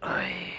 Ay.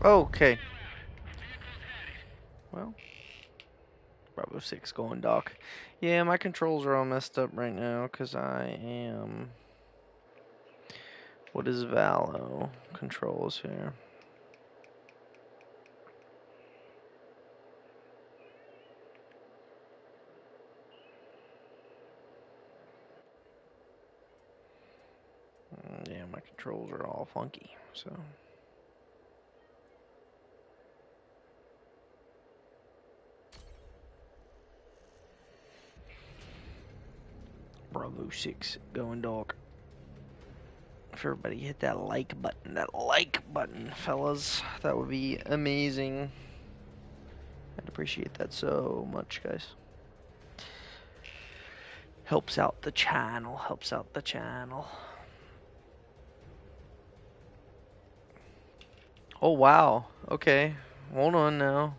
Okay. Well, Bravo 6 going dock. Yeah, my controls are all messed up right now because I am... What is Valo controls here? Yeah, my controls are all funky, so... Bravo 6 going dog. If everybody hit that like button, fellas, that would be amazing. I'd appreciate that so much, guys. Helps out the channel, helps out the channel. Oh, wow. Okay. Hold on now.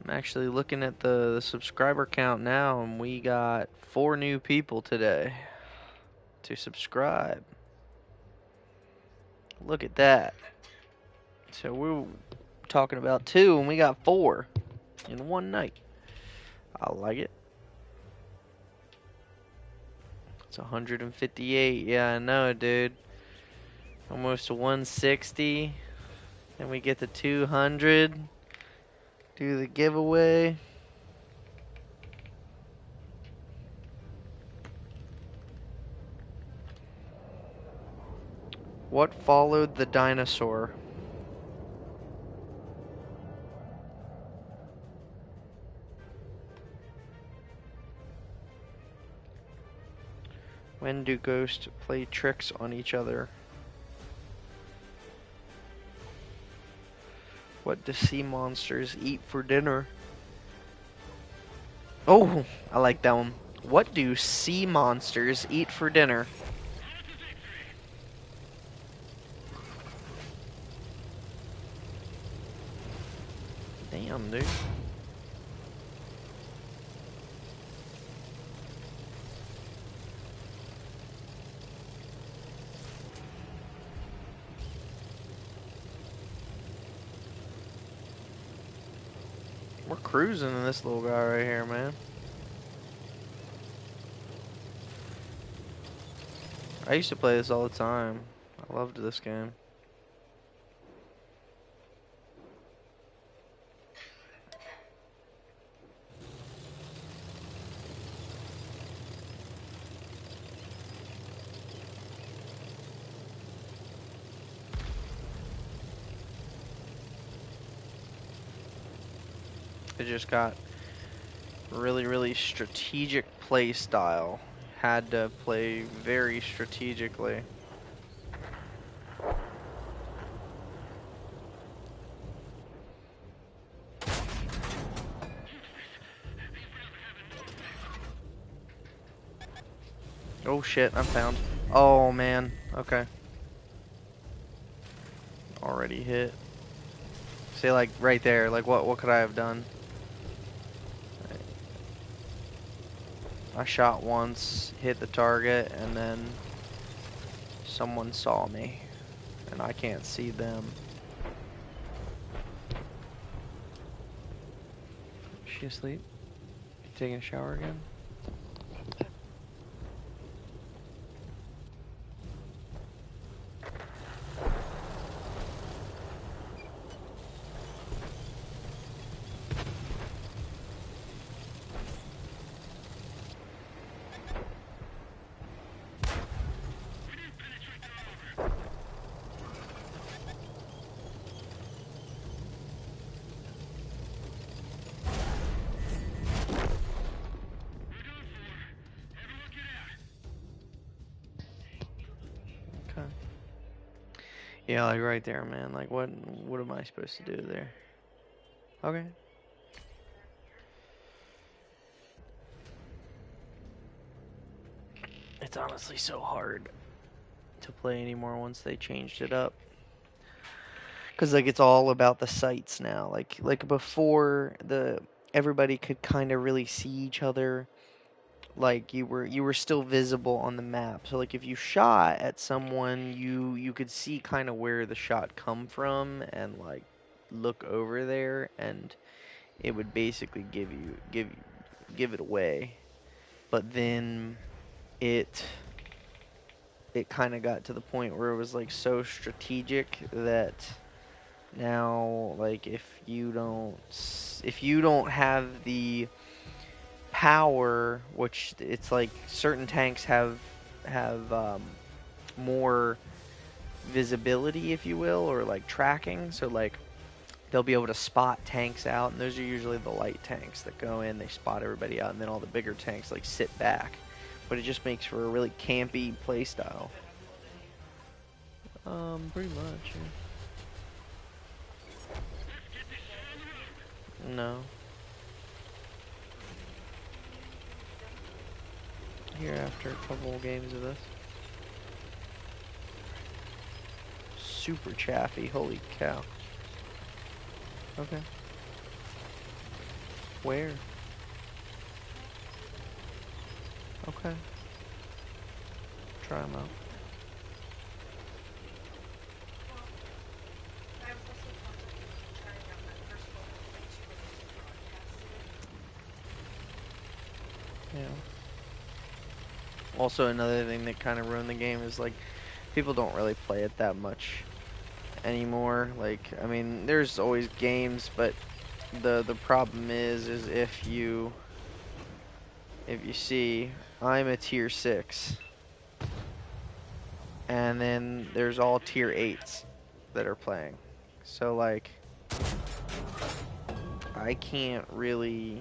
I'm actually looking at the subscriber count now, and we got 4 new people today to subscribe. Look at that. So we were talking about 2, and we got 4 in one night. I like it. It's 158. Yeah, I know, dude. Almost to 160. And we get to 200. Do the giveaway. What followed the dinosaur? When do ghosts play tricks on each other? What do sea monsters eat for dinner? Oh, I like that one. What do sea monsters eat for dinner? Damn, dude. We're cruising in this little guy right here, man. I used to play this all the time. I loved this game. It just got really strategic play style. Had to play very strategically. Oh shit, I'm found. Oh man, okay. Already hit. See, like right there, like what could I have done? I shot once, hit the target, and then someone saw me, and I can't see them. Is she asleep? You taking a shower again? Okay. Yeah, like right there, man. Like what am I supposed to do there? Okay. It's honestly so hard to play anymore once they changed it up. Cause like it's all about the sights now. Like before, the everybody could kind of really see each other. Like you were still visible on the map. So like if you shot at someone, you could see kind of where the shot come from and like look over there, and it would basically give it away. But then it it kind of got to the point where it was like so strategic that now like if you don't have the power, which it's like certain tanks have more visibility, if you will, or like tracking, so like they'll be able to spot tanks out, and those are usually the light tanks that go in, they spot everybody out, and then all the bigger tanks like sit back. But it just makes for a really campy play style. Pretty much, yeah. No. Here after a couple games of this. Super chaffy, holy cow. Okay. Where? Okay. Try them out. Yeah. Also, another thing that kind of ruined the game is like people don't really play it that much anymore. Like, I mean, there's always games, but the problem is if you see, I'm a tier 6, and then there's all tier 8s that are playing. So like I can't really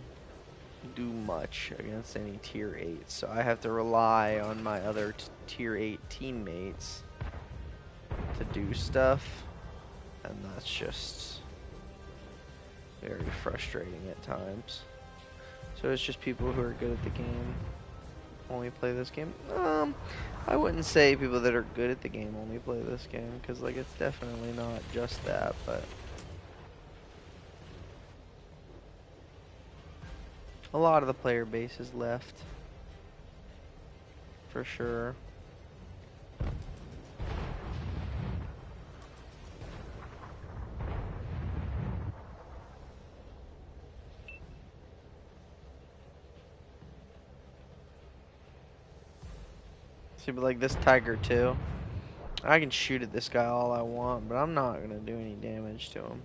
do much against any tier 8s. So I have to rely on my other tier 8 teammates to do stuff, and that's just very frustrating at times. So it's just people who are good at the game only play this game. I wouldn't say people that are good at the game only play this game, because like it's definitely not just that, but a lot of the player base is left for sure. See, but like this tiger too. I can shoot at this guy all I want, but I'm not gonna do any damage to him.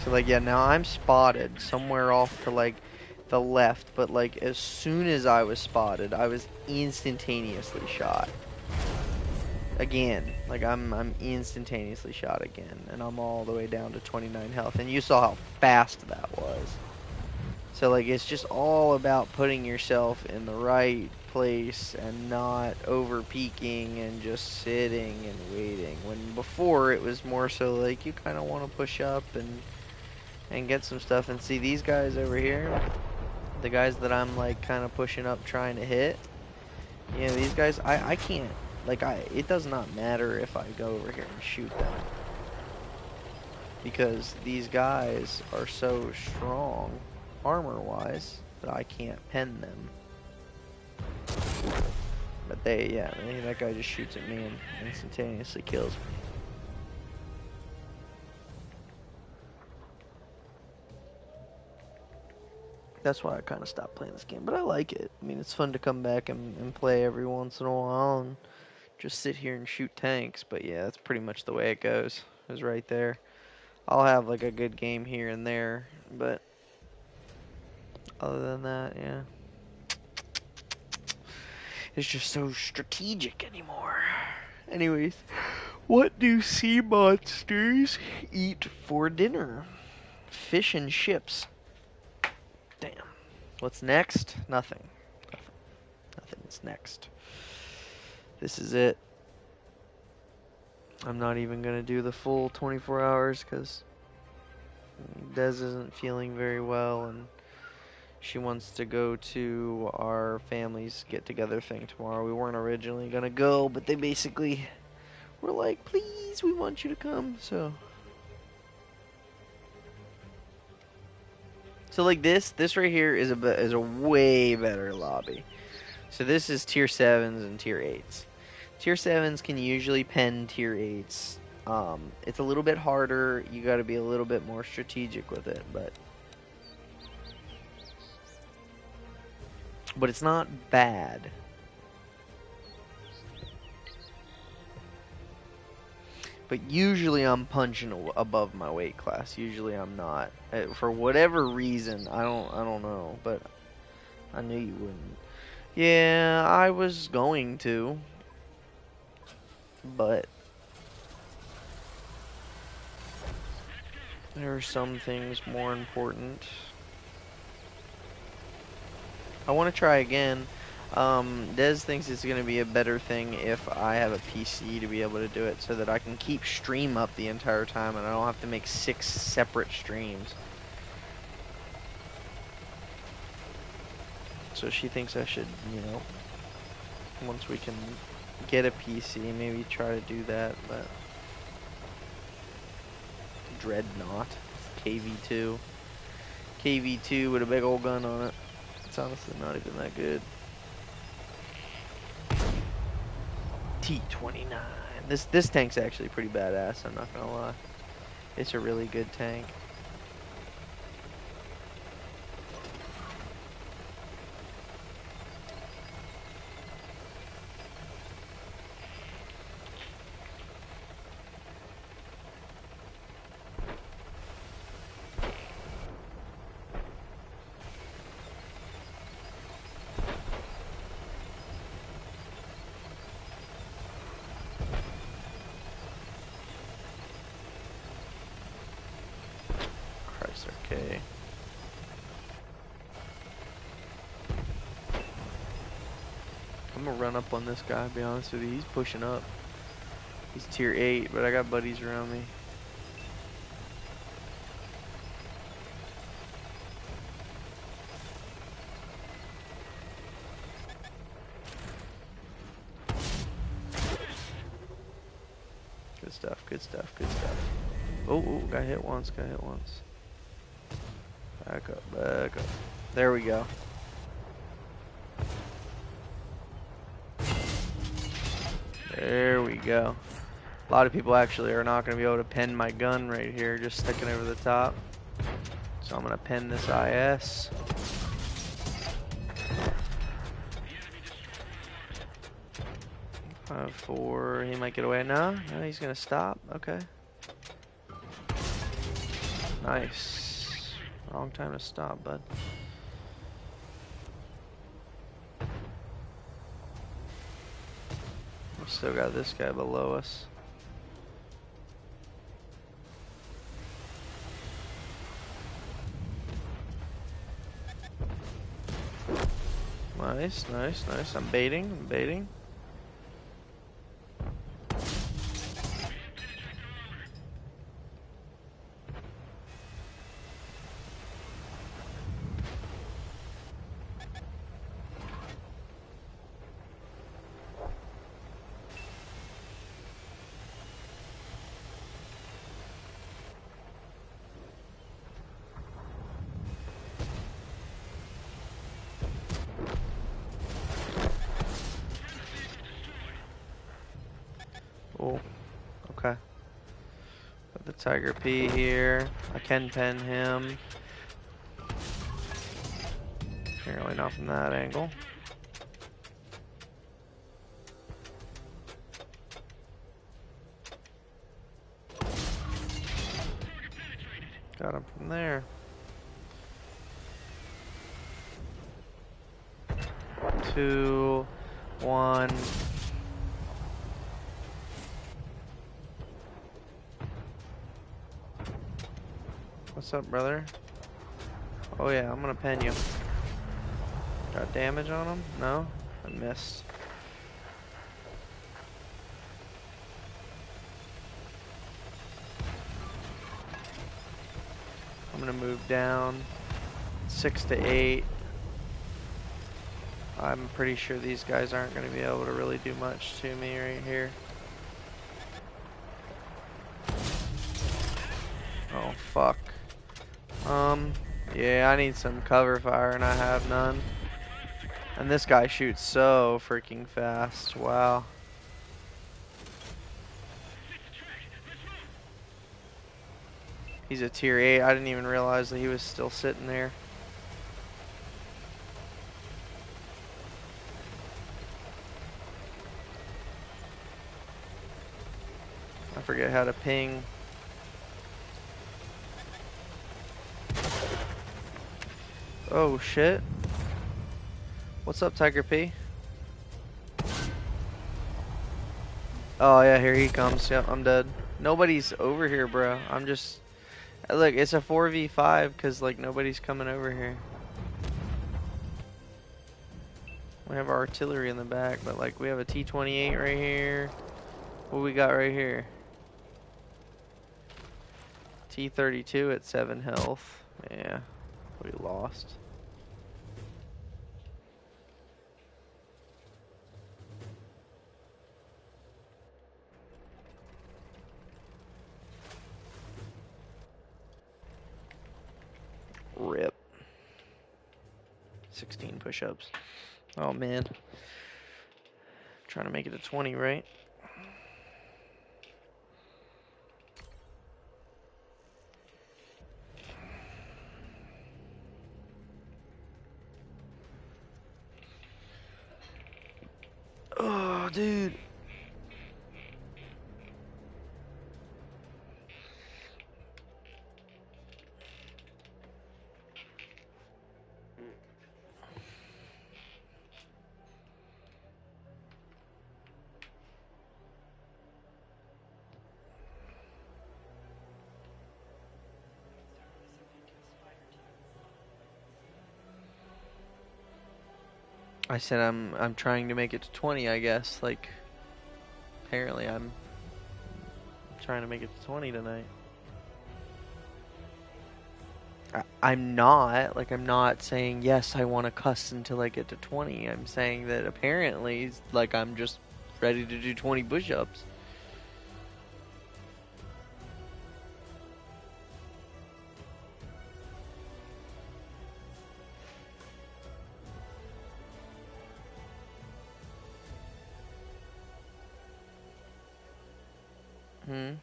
So like, yeah, now I'm spotted somewhere off to like the left, but like as soon as I was spotted, I was instantaneously shot. Again, like I'm instantaneously shot again, and I'm all the way down to 29 health, and you saw how fast that was. So like it's just all about putting yourself in the right place and not over peaking and just sitting and waiting. When before it was more so like you kind of want to push up and get some stuff. And see these guys over here, the guys that I'm like kind of pushing up trying to hit. You know, these guys, I can't, like it does not matter if I go over here and shoot them, because these guys are so strong armor wise that I can't pen them. But that guy just shoots at me and instantaneously kills me. That's why I kind of stopped playing this game, but I like it. I mean, it's fun to come back and play every once in a while and just sit here and shoot tanks. But yeah, that's pretty much the way it goes. Is right there. I'll have like a good game here and there, but other than that, yeah, it's just so strategic anymore. Anyways, what do sea monsters eat for dinner? Fish and chips. Damn. What's next? Nothing. Nothing's next. This is it. I'm not even going to do the full 24 hours because Des isn't feeling very well and she wants to go to our family's get-together thing tomorrow. We weren't originally going to go, but they basically were like, please, we want you to come. So like this right here is a way better lobby. So this is tier 7s and tier 8s. Tier 7s can usually pen tier 8s. It's a little bit harder. You got to be a little bit more strategic with it, but it's not bad. But usually I'm punching above my weight class. Usually I'm not. For whatever reason, I don't know, but I knew you wouldn't. Yeah, I was going to, but there are some things more important. I want to try again. Des thinks it's going to be a better thing if I have a PC to be able to do it so that I can keep stream up the entire time and I don't have to make 6 separate streams. So she thinks I should, you know, once we can get a PC, maybe try to do that, but Dreadnought, KV2 with a big old gun on it. It's honestly not even that good. T-29. This tank's actually pretty badass, I'm not gonna lie. It's a really good tank. Okay. I'm gonna run up on this guy, be honest with you. He's pushing up. He's tier 8, but I got buddies around me. Good stuff. Good stuff. Oh, got hit once. Got hit once. Back up. Back up. There we go. There we go. A lot of people actually are not going to be able to pen my gun right here, just sticking over the top. So I'm going to pen this IS. He might get away. No, he's going to stop. Okay. Nice. Wrong time to stop, bud. We still got this guy below us. Nice, nice, nice. I'm baiting. I'm baiting. Oh, okay. Got the Tiger P here. I can pen him. Apparently not from that angle. Got him from there. 2, 1. What's up, brother? Oh yeah, I'm gonna pen you. Got damage on him? No? I missed. I'm gonna move down 6 to 8. I'm pretty sure these guys aren't gonna be able to really do much to me right here. Oh fuck. Yeah, I need some cover fire and I have none. And this guy shoots so freaking fast. Wow. He's a tier 8. I didn't even realize that he was still sitting there. I forget how to ping. Oh shit. What's up, Tiger P? Oh yeah, here he comes. Yep, I'm dead. Nobody's over here, bro. I'm just... Look, it's a 4v5 because, like, nobody's coming over here. We have our artillery in the back, but, like, we have a T-28 right here. What we got right here? T-32 at 7 health. Yeah, we lost. Rip. 16 push-ups. Oh man. Trying to make it to 20, right? Oh, dude. I said I'm trying to make it to 20, I guess. Like, apparently I'm trying to make it to 20 tonight. I'm not. Like, I'm not saying, yes, I want to cuss until I get to 20. I'm saying that apparently, like, I'm just ready to do 20 push-ups. Hmm.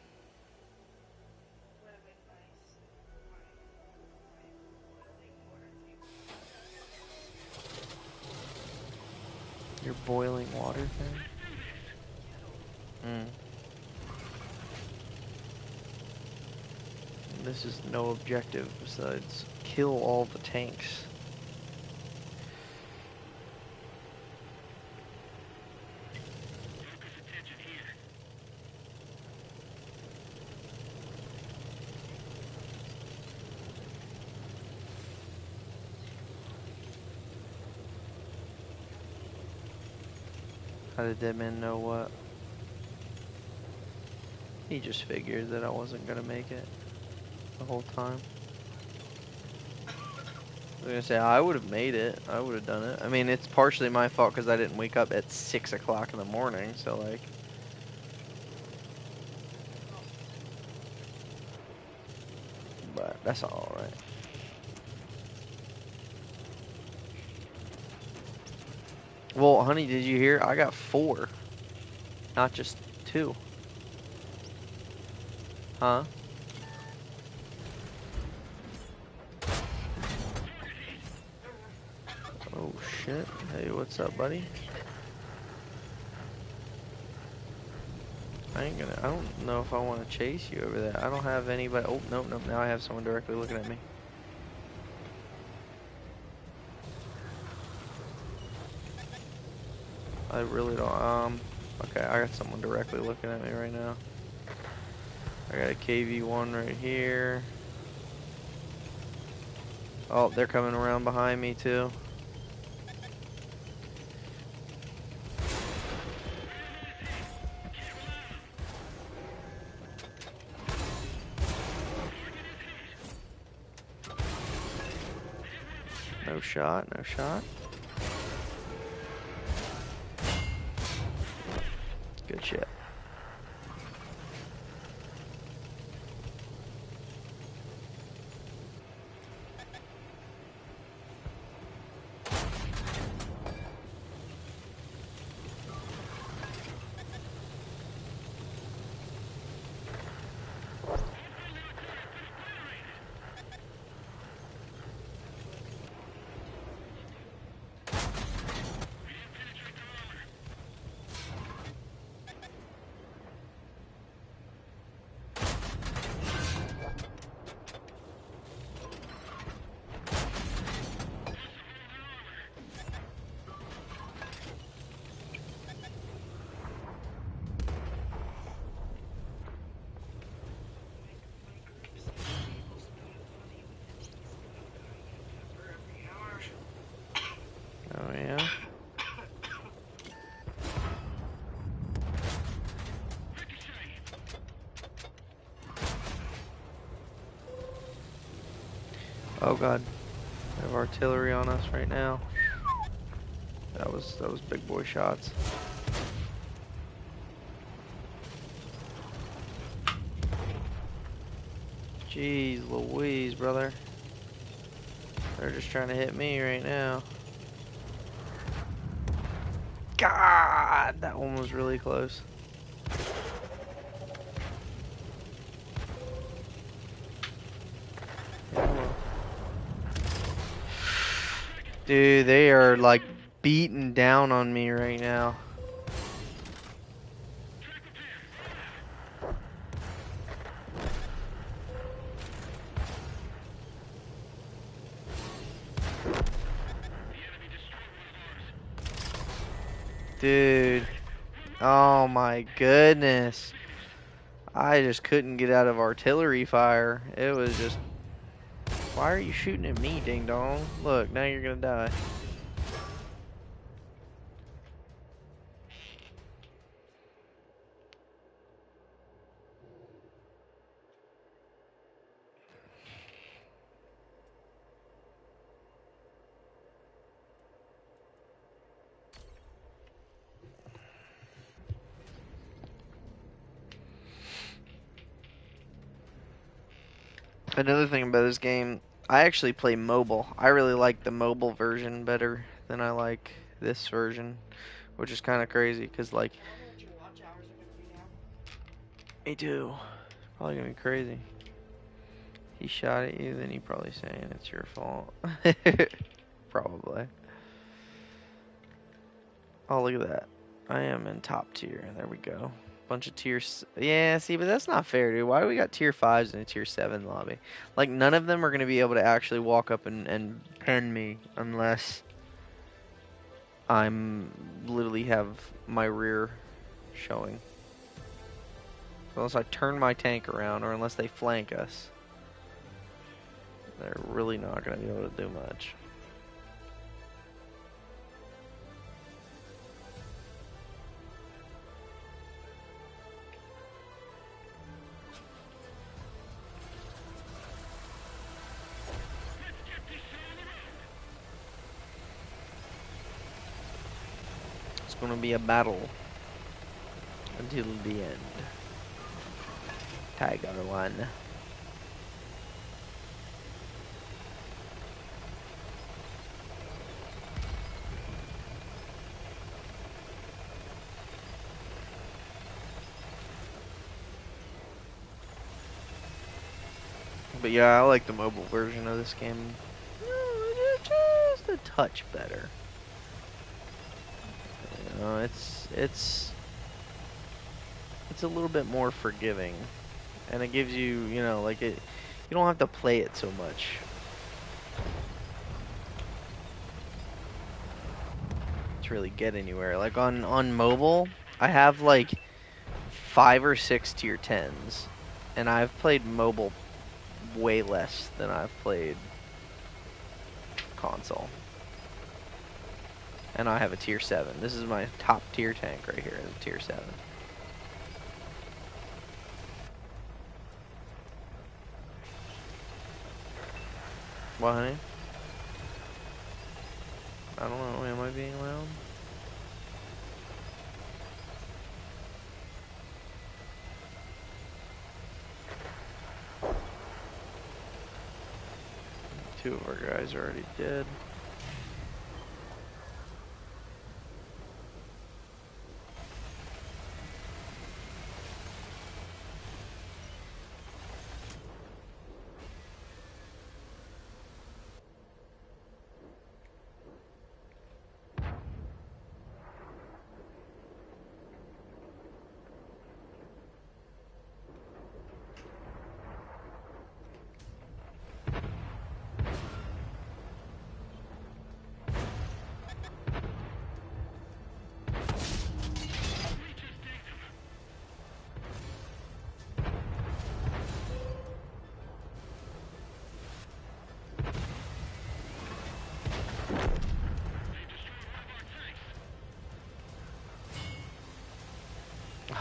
Your boiling water thing? Hmm. This is no objective besides kill all the tanks. How did that man know what? He just figured that I wasn't gonna make it the whole time. I was gonna say I would have made it. I would have done it. I mean, it's partially my fault because I didn't wake up at 6 o'clock in the morning. So like, but that's all right. Well, honey, did you hear? I got 4, not just 2. Huh? Oh shit. Hey, what's up, buddy? I don't know if I want to chase you over there. I don't have anybody. Oh, nope, nope. Now I have someone directly looking at me. I really don't, okay, I got someone directly looking at me right now. I got a KV-1 right here. Oh, they're coming around behind me too. No shot, no shot. Good shit. Oh yeah. Oh god. We have artillery on us right now. That was big boy shots. Jeez Louise, brother. They're just trying to hit me right now. God, that one was really close. Dude, they are like beating down on me right now. Dude. Oh my goodness. I just couldn't get out of artillery fire. It was just... Why are you shooting at me, ding dong? Look, now you're gonna die. Another thing about this game, I actually play mobile. I really like the mobile version better than I like this version, which is kind of crazy because, like, Me too. Probably gonna be crazy. He shot at you, then he probably saying it's your fault. Probably. Oh, look at that. I am in top tier. There we go. Bunch of tiers. Yeah, see, but that's not fair, dude. Why do we got tier 5s in a tier 7 lobby? Like, none of them are going to be able to actually walk up and pen me unless I'm literally have my rear showing. So unless I turn my tank around or unless they flank us, they're really not going to be able to do much. It's going to be a battle until the end. Tiger one. But yeah, I like the mobile version of this game. Just a touch better. You know, it's a little bit more forgiving, and it gives you, you know, like it. You don't have to play it so much. To really get anywhere. Like on mobile, I have like 5 or 6 tier 10s, and I've played mobile way less than I've played console. And I have a tier 7. This is my top tier tank right here, a tier 7. What, honey? I don't know, am I being loud? Two of our guys are already dead.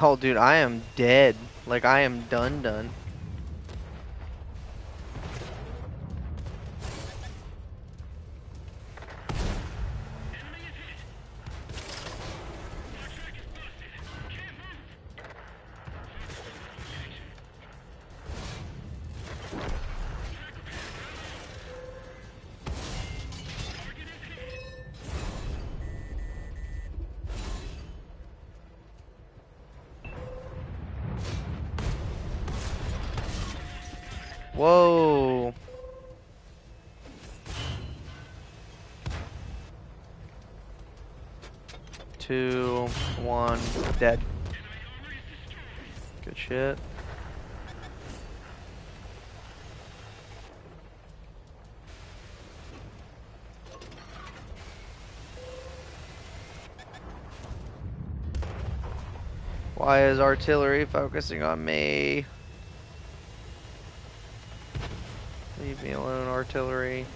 Oh, dude, I am dead. Like, I am done. Whoa. Two, one, dead. Good shit. Why is artillery focusing on me? Leave me alone, artillery.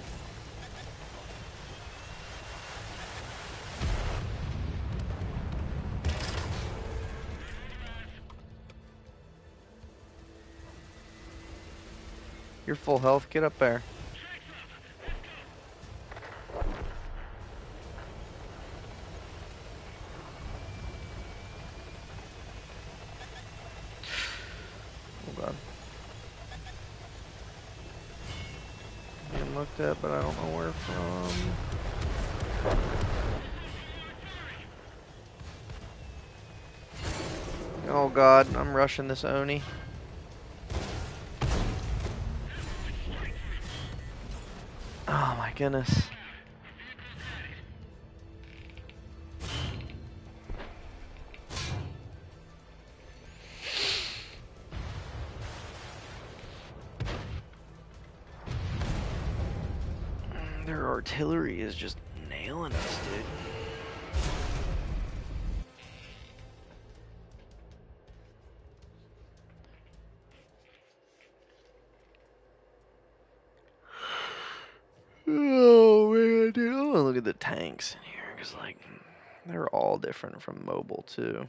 You're full health, get up there. Oh god. Being looked at, but I don't know where from. Oh god, I'm rushing this Oni. Oh my goodness. Their artillery is just nailing us, dude. Oh man, dude. I wanna look at the tanks in here, because like they're all different from mobile too.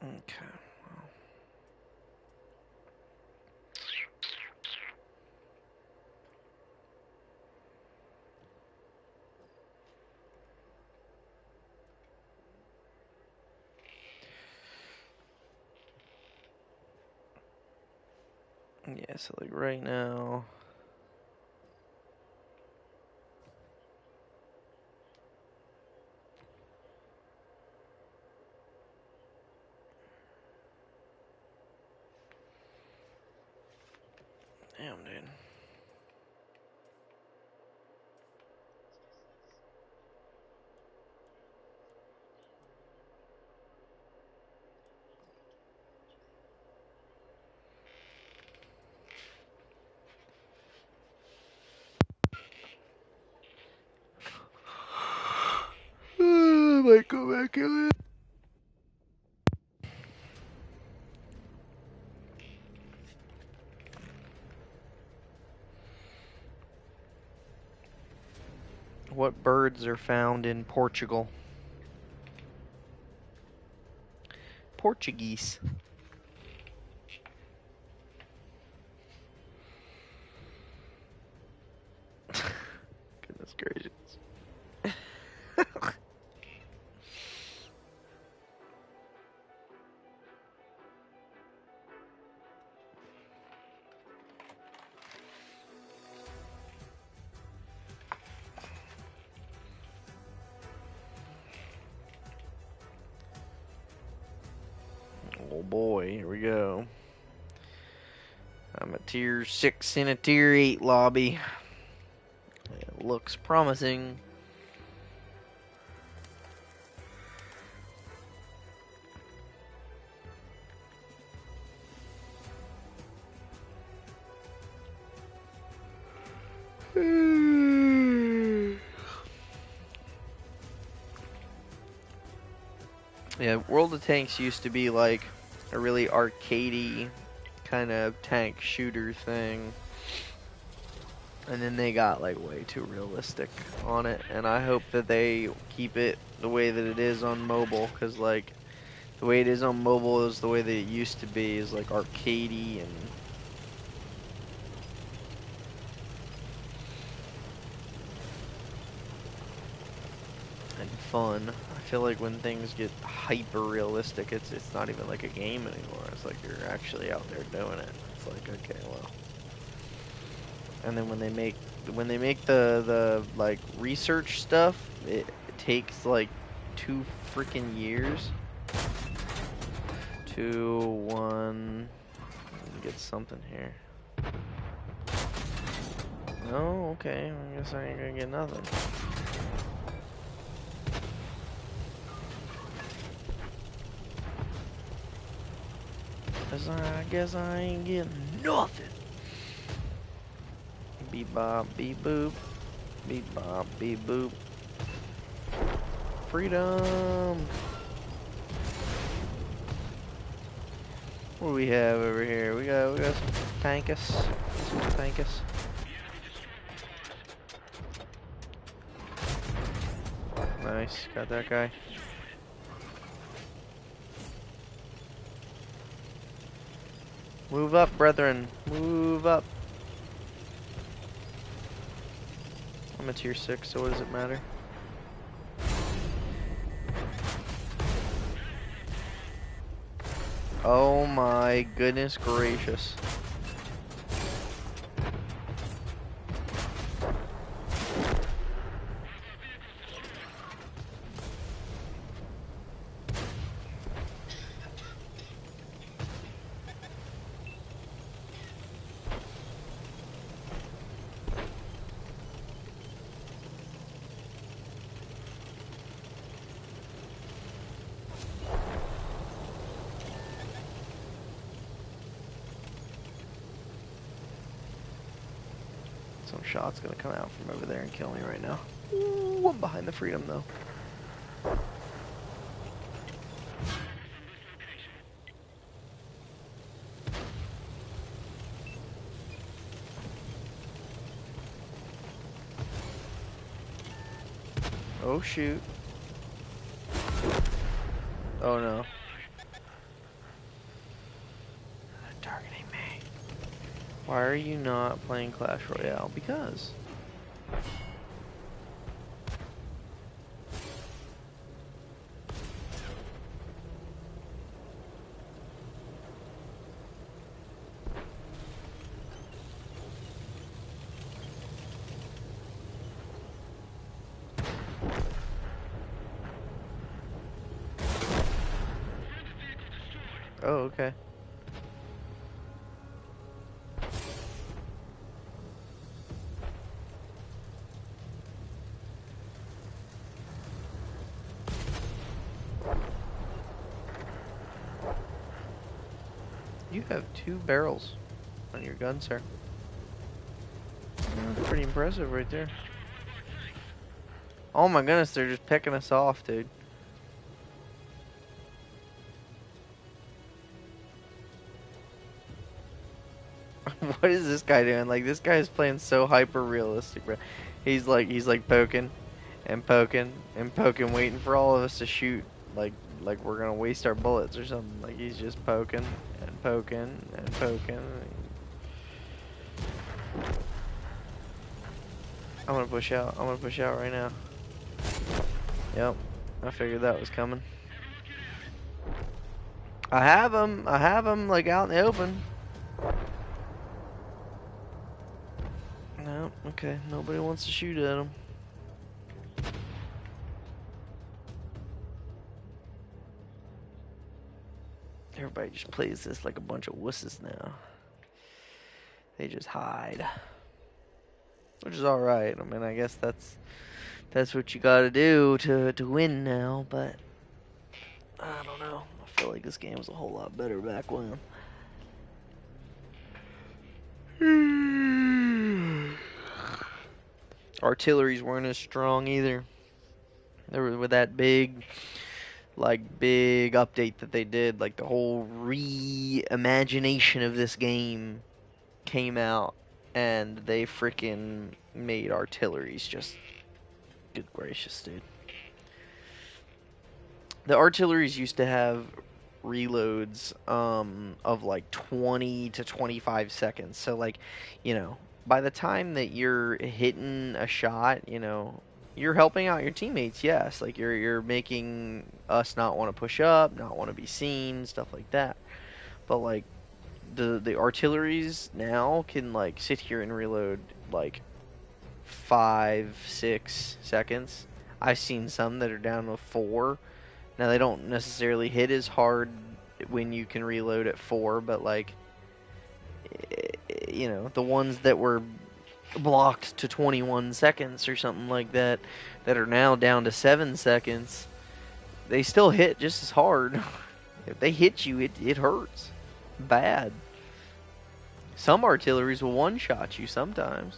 Okay. Yeah, so like right now. Damn, dude. I might go back in. What birds are found in Portugal? Portuguese. Goodness gracious. Oh boy, here we go. I'm a tier 6 in a tier 8 lobby. It looks promising. Yeah, World of Tanks used to be like a really arcadey kind of tank shooter thing. And then they got like way too realistic on it. And I hope that they keep it the way that it is on mobile. Because like the way it is on mobile is the way that it used to be. Is like arcadey and fun. I feel like when things get hyper realistic, it's not even like a game anymore. It's like you're actually out there doing it. It's like, okay, well. And then when they make the like research stuff, it takes like 2 freaking years to one. Let me get something here. No, okay. I guess I ain't gonna get nothing. I guess I ain't getting nothing. Beep bop, beep boop. Beep bop, beep boop. Freedom! What do we have over here? We got some tankus. Some tankus. Nice, got that guy. Move up, brethren. Move up. I'm a tier 6, so what does it matter? Oh my goodness gracious. Some shot's gonna come out from over there and kill me right now. Ooh, I'm behind the freedom though. Oh shoot. Oh no. They're targeting me. Why are you not playing Clash Royale? Because. Oh, okay. You have 2 barrels on your gun, sir. That's pretty impressive right there. Oh my goodness, they're just picking us off, dude. What is this guy doing? Like, this guy is playing so hyper realistic, bro. He's like poking and poking and poking, waiting for all of us to shoot. Like we're gonna waste our bullets or something. Like he's just poking and poking and poking. I'm gonna push out. I'm gonna push out right now. Yep, I figured that was coming. I have him. I have him like out in the open. No, okay. Nobody wants to shoot at him. Everybody just plays this like a bunch of wusses now. They just hide, which is all right. I mean, I guess that's what you got to do to win now. But I don't know. I feel like this game was a whole lot better back when. Artilleries weren't as strong either. They were with that big like big update that they did. Like the whole reimagination of this game came out, and they freaking made artilleries just good gracious, dude. The artilleries used to have reloads of like 20 to 25 seconds. So like, by the time that you're hitting a shot, you're helping out your teammates, yes. Like you're making us not want to push up, not want to be seen, stuff like that. But like the artilleries now can like sit here and reload like 5, 6 seconds. I've seen some that are down to 4. Now they don't necessarily hit as hard when you can reload at 4, but like the ones that were blocked to 21 seconds or something like that are now down to 7 seconds, they still hit just as hard. If they hit you, it hurts bad. Some artilleries will one-shot you sometimes.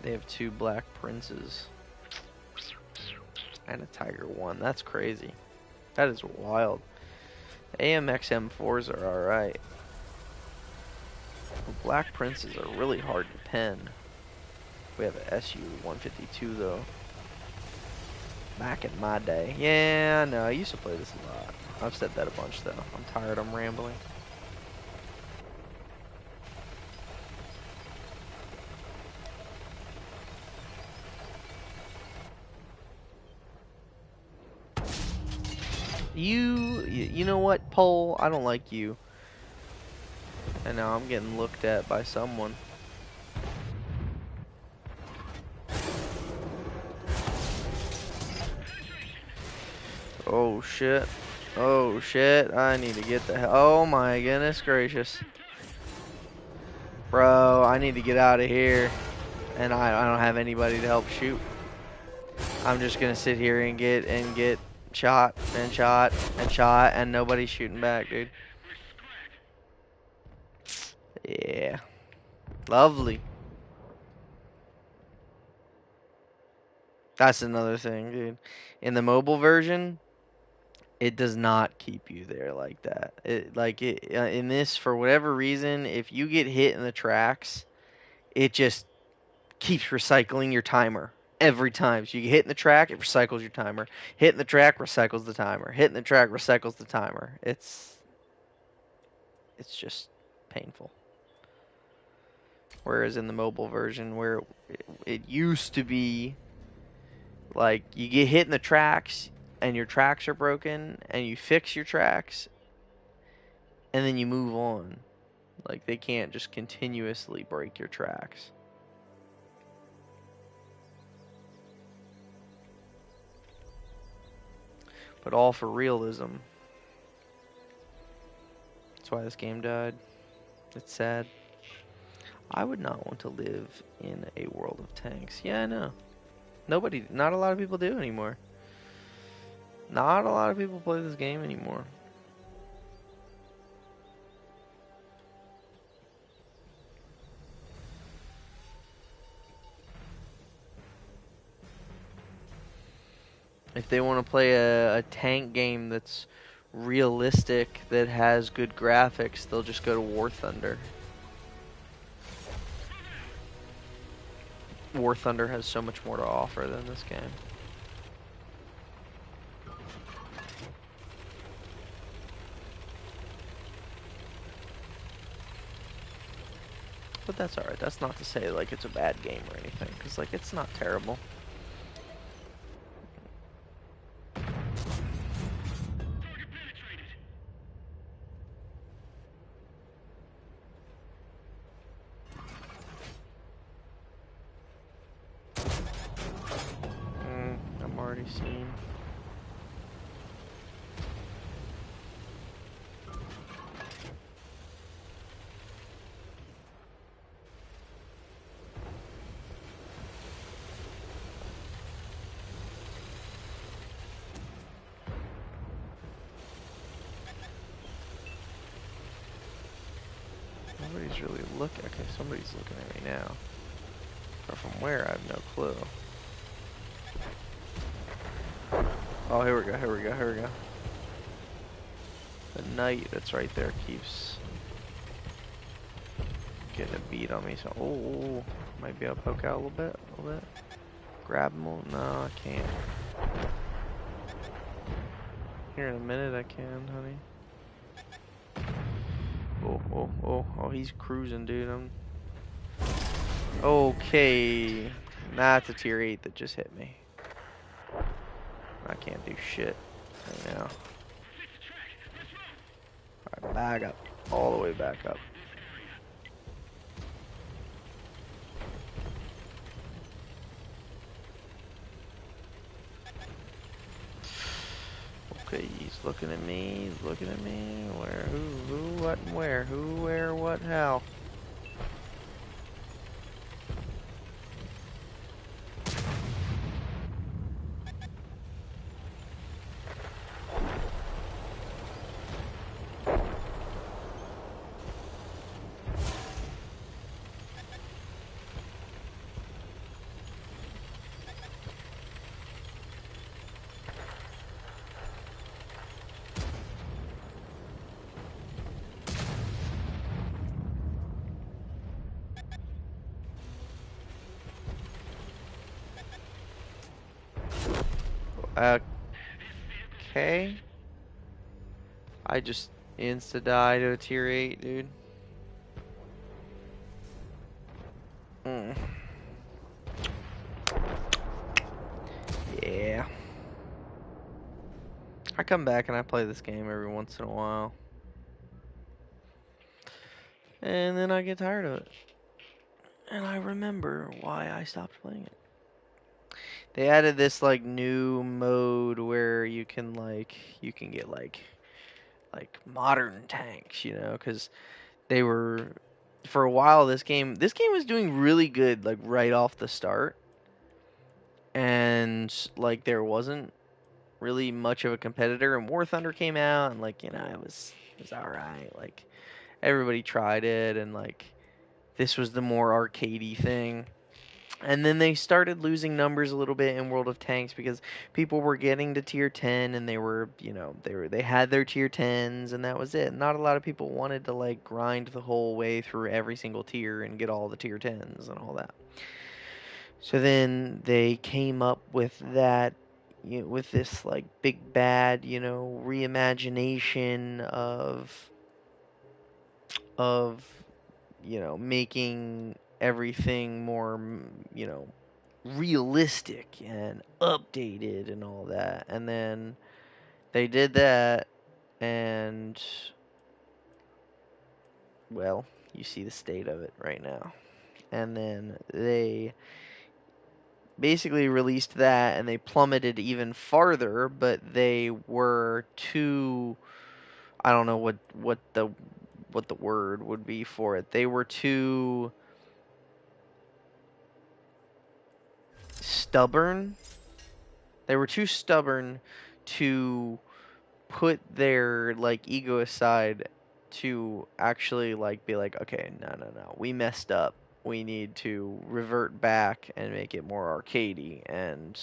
They have 2 black princes and a tiger 1. That's crazy. That is wild. AMX M4s are alright. Black princes are really hard to pen. We have an SU-152 though. Back in my day. Yeah, no, I used to play this a lot. I've said that a bunch though. I'm tired, I'm rambling. You know what, Pole? I don't like you. And now I'm getting looked at by someone. Oh shit. Oh shit. I need to get the hell. Oh my goodness gracious. Bro, I need to get out of here. And I don't have anybody to help shoot. I'm just gonna sit here and get shot and shot and shot and nobody's shooting back, dude. Yeah. Lovely. That's another thing, dude. In the mobile version, it does not keep you there like that. In this, for whatever reason, if you get hit in the tracks, it just keeps recycling your timer every time. So you get hit in the track, it recycles your timer. Hit in the track, recycles the timer. Hit in the track, recycles the timer. It's just painful. Whereas in the mobile version, where it used to be like you get hit in the tracks and your tracks are broken and you fix your tracks and then you move on. Like they can't just continuously break your tracks. But all for realism. That's why this game died. It's sad. I would not want to live in a world of tanks. Yeah, I know. Not a lot of people do anymore. Not a lot of people play this game anymore. If they want to play a tank game that's realistic, that has good graphics, they'll just go to War Thunder. War Thunder has so much more to offer than this game. But that's alright. That's not to say like it's a bad game or anything, because like it's not terrible. I'm already seeing. Nobody's really looking. Okay, somebody's looking at me now. But from where, I have no clue. Oh, here we go, here we go, here we go. The knight that's right there keeps getting a beat on me. So, oh, might be able to poke out a little bit. Grab him. No, I can't. Here in a minute, I can, honey. Oh, he's cruising, dude. Okay. That's a tier 8 that just hit me. I can't do shit right now. Alright, back up. All the way back up. Okay, he's looking at me. He's looking at me. Where? Who, what, and where? Who, where, what, how? Okay. I just insta-die to a tier 8, dude. Mm. Yeah. I come back and I play this game every once in a while. And then I get tired of it. And I remember why I stopped playing it. They added this like new mode where you can get like modern tanks, you know, cuz they were for a while this game was doing really good like right off the start. And like there wasn't really much of a competitor, and War Thunder came out, and like it was all right. Like everybody tried it, and like this was the more arcadey thing. And then they started losing numbers a little bit in World of Tanks because people were getting to tier 10 and they were, they had their tier 10s and that was it. Not a lot of people wanted to like grind the whole way through every single tier and get all the tier 10s and all that. So then they came up with that, with this like big bad, reimagination of making everything more, realistic and updated and all that. And then they did that, and well, you see the state of it right now. And then they basically released that and they plummeted even farther, but they were too, I don't know what the word would be for it. They were too stubborn. They were too stubborn to put their like ego aside to actually like be like, okay, no, we messed up. We need to revert back and make it more arcadey and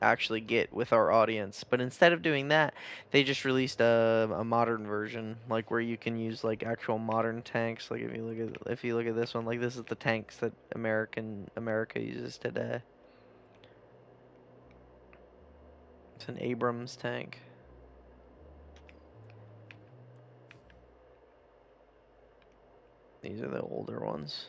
actually get with our audience. But instead of doing that, they just released a modern version, like where you can use like actual modern tanks. Like if you look at this one, like this is the tanks that America uses today. It's an Abrams tank. These are the older ones.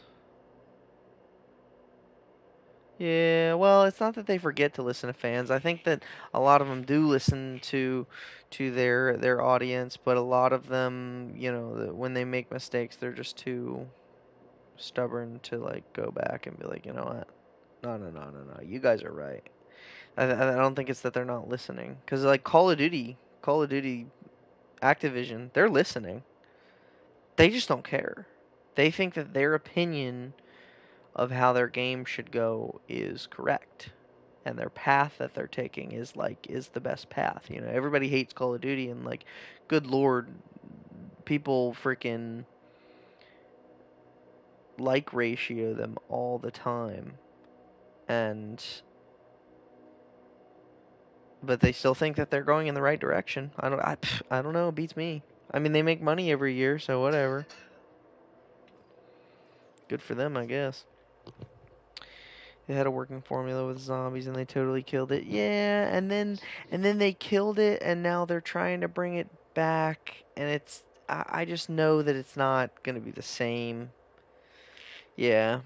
Yeah, well, it's not that they forget to listen to fans. I think that a lot of them do listen to their audience, but a lot of them, when they make mistakes, they're just too stubborn to like go back and be like, you know what? No. You guys are right. I don't think it's that they're not listening, because like Call of Duty, Activision, they're listening. They just don't care. They think that their opinion of how their game should go is correct, and their path that they're taking is the best path. Everybody hates Call of Duty, and like, good lord, people freaking like ratio them all the time. And but they still think that they're going in the right direction. I don't know. It beats me. I mean, they make money every year, so whatever. Good for them, I guess. They had a working formula with zombies, and they totally killed it. Yeah, and then they killed it, and now they're trying to bring it back, and I just know that it's not gonna be the same. Yeah.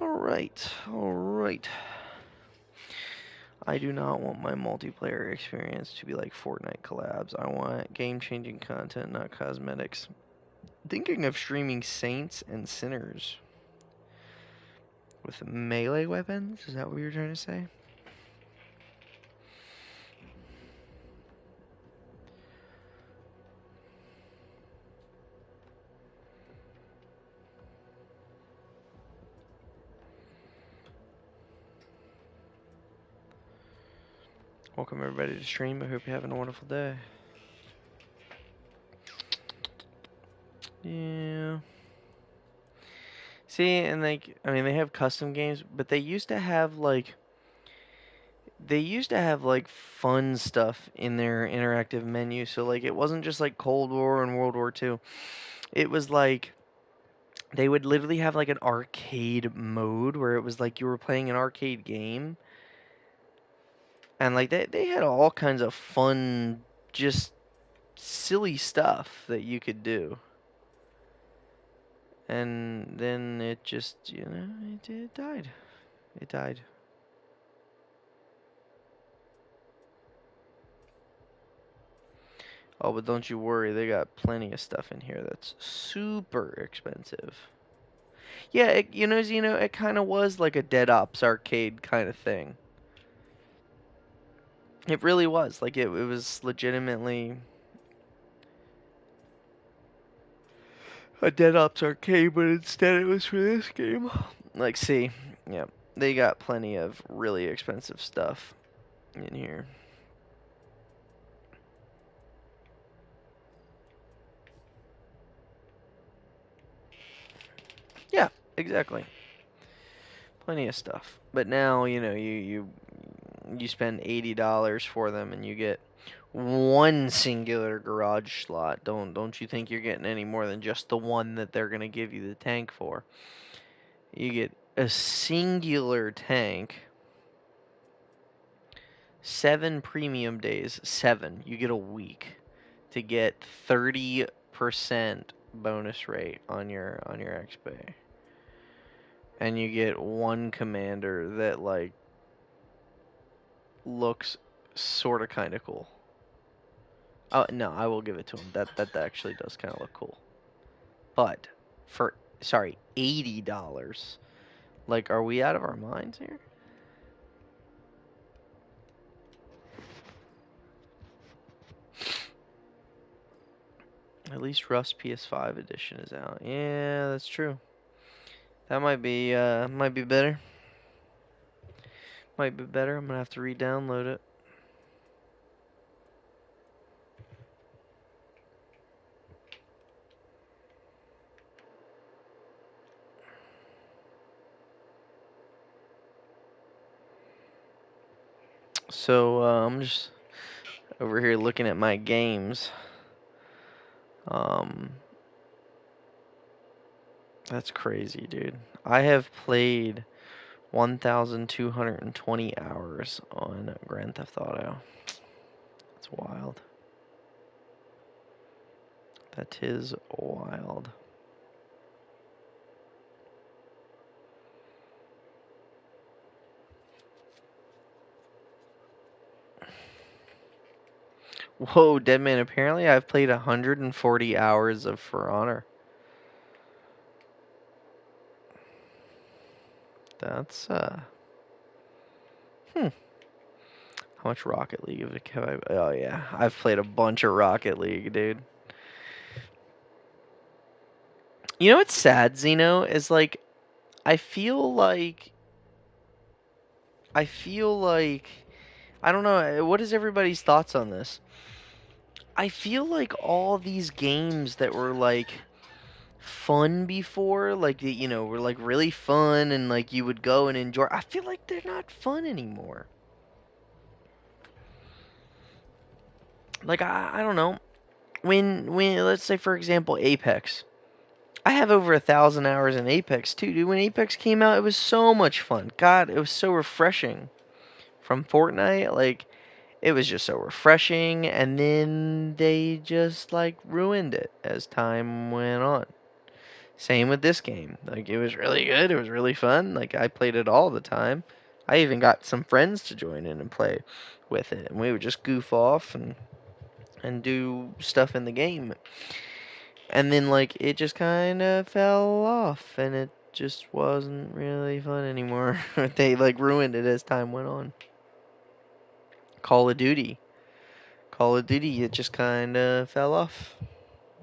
All right. All right. I do not want my multiplayer experience to be like Fortnite collabs. I want game-changing content, not cosmetics. Thinking of streaming Saints and Sinners with melee weapons? Is that what you were trying to say? Welcome everybody to stream. I hope you're having a wonderful day. Yeah. See, and like, I mean, they have custom games, but they used to have like fun stuff in their interactive menu. So like, it wasn't just like Cold War and World War II. It was like they would literally have like an arcade mode where it was like you were playing an arcade game, and like they had all kinds of fun, just silly stuff that you could do. And then it just, it died. It died. Oh, but don't you worry, they got plenty of stuff in here that's super expensive. Yeah, it kind of was like a Dead Ops arcade kind of thing. It really was. Like it was legitimately a Dead Ops arcade, but instead it was for this game. Like, see, yeah, they got plenty of really expensive stuff in here. Yeah, exactly. Plenty of stuff. But now, you spend $80 for them and you get one singular garage slot. Don't you think you're getting any more than just the one that they're gonna give you the tank for? You get a singular tank, 7 premium days, 7. You get a week to get 30% bonus rate on your XP. And you get one commander that like looks sort of kind of cool. Oh no, I will give it to him. That actually does kind of look cool. But for sorry, $80. Like, are we out of our minds here? At least Rust PS5 edition is out. Yeah, that's true. That might be better. Might be better. I'm gonna have to re-download it. So I'm just over here looking at my games. Um, that's crazy, dude. I have played 1,220 hours on Grand Theft Auto. That's wild. That is wild. Whoa, Deadman, apparently I've played 140 hours of For Honor. That's, How much Rocket League have I... Oh, yeah. I've played a bunch of Rocket League, dude. You know what's sad, Zeno? Is, like, I feel like... I feel like... I don't know. What is everybody's thoughts on this? I feel like all these games that were, like, fun before, like, were, like, really fun and, like, you would go and enjoy... I feel like they're not fun anymore. Like, I don't know. When let's say, for example, Apex. I have over 1,000 hours in Apex too, dude. When Apex came out, it was so much fun. God, it was so refreshing from Fortnite. Like, it was just so refreshing, and then they just like ruined it as time went on. Same with this game. Like, it was really good. It was really fun. Like, I played it all the time. I even got some friends to join in and play with it, and we would just goof off and do stuff in the game. And then, like, it just kind of fell off, and it just wasn't really fun anymore. They, like, ruined it as time went on. Call of Duty. Call of Duty, it just kind of fell off.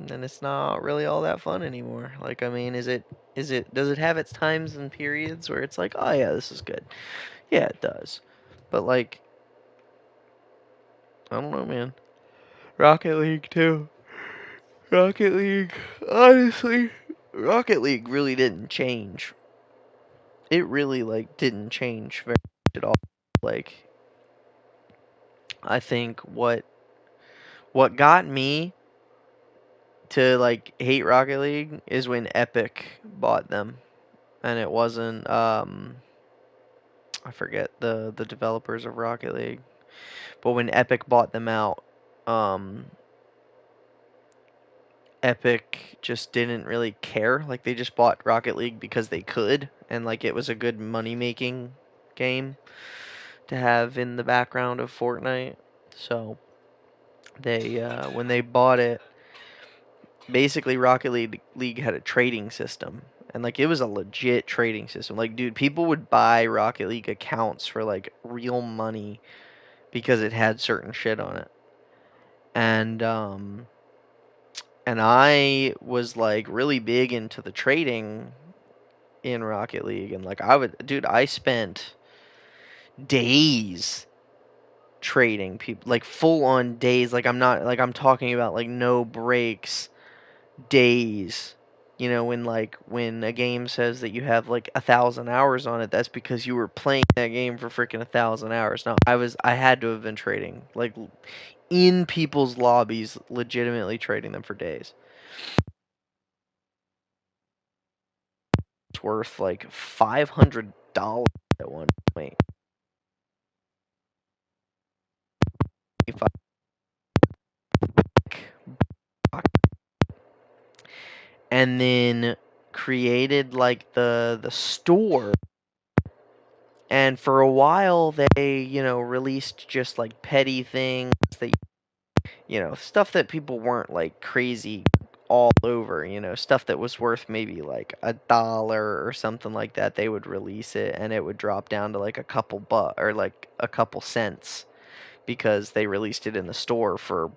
And it's not really all that fun anymore. Like, I mean, does it have its times and periods where it's like, oh yeah, this is good? Yeah, it does. But, like, I don't know, man. Rocket League, too. Rocket League, honestly, Rocket League really didn't change. It really, like, didn't change very much at all. Like, I think what got me to, like, hate Rocket League is when Epic bought them, and it wasn't I forget the developers of Rocket League, but when Epic bought them out, um Epic just didn't really care. Like, they just bought Rocket League because they could, and, like, it was a good money making game to have in the background of Fortnite. So they when they bought it, basically Rocket League had a trading system, and, like, it was a legit trading system. Like, dude, people would buy Rocket League accounts for, like, real money because it had certain shit on it. And I was, like, really big into the trading in Rocket League, and, like, I spent days trading people, like, full on days. Like, I'm talking about, like, no breaks, days. When a game says that you have, like, 1,000 hours on it, that's because you were playing that game for freaking 1,000 hours. No, I had to have been trading, like, in people's lobbies, legitimately trading them for days. It's worth like $500 at one point. If and then created, like, the store, and for a while they released just, like, petty things that stuff that people weren't like crazy all over, stuff that was worth maybe like $1 or something like that. They would release it and it would drop down to like a couple or like a couple cents because they released it in the store for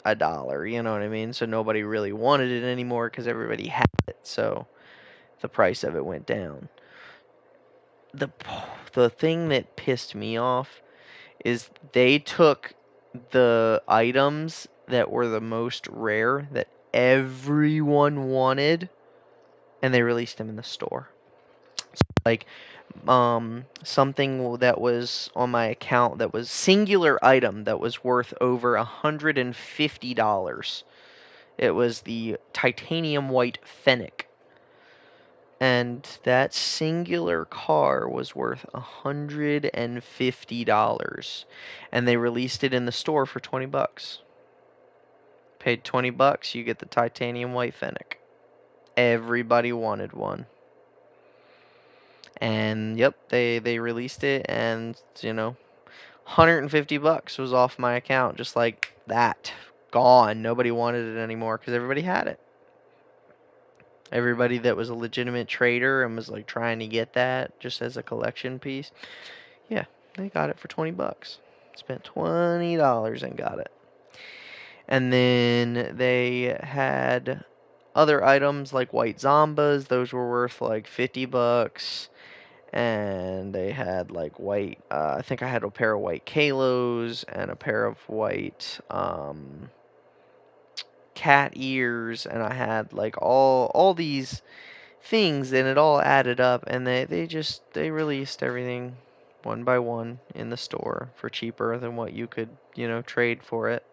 $1, you know what I mean? So nobody really wanted it anymore because everybody had it. So the price of it went down. The the thing that pissed me off is they took the items that were the most rare that everyone wanted and they released them in the store. Like something that was on my account that was singular item that was worth over $150. It was the titanium white Fennec. And that singular car was worth $150. And they released it in the store for $20. Paid $20, you get the titanium white Fennec. Everybody wanted one. And yep, they released it and, $150 was off my account just like that. Gone. Nobody wanted it anymore because everybody had it. Everybody that was a legitimate trader and was like trying to get that just as a collection piece, yeah, they got it for $20. Spent $20 and got it. And then they had other items like white Zombas. Those were worth like $50. And they had like white, I think I had a pair of white Kalos and a pair of white cat ears. And I had like all these things, and it all added up, and they released everything one by one in the store for cheaper than what you could trade for it,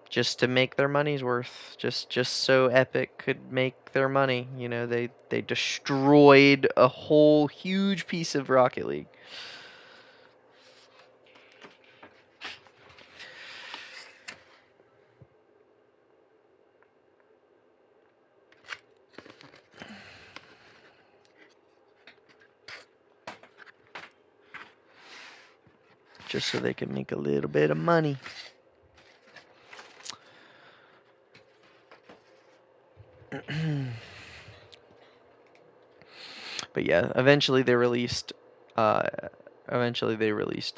just to make their money's worth, just so Epic could make their money. They destroyed a whole huge piece of Rocket League. Just so they could make a little bit of money. But yeah, eventually they released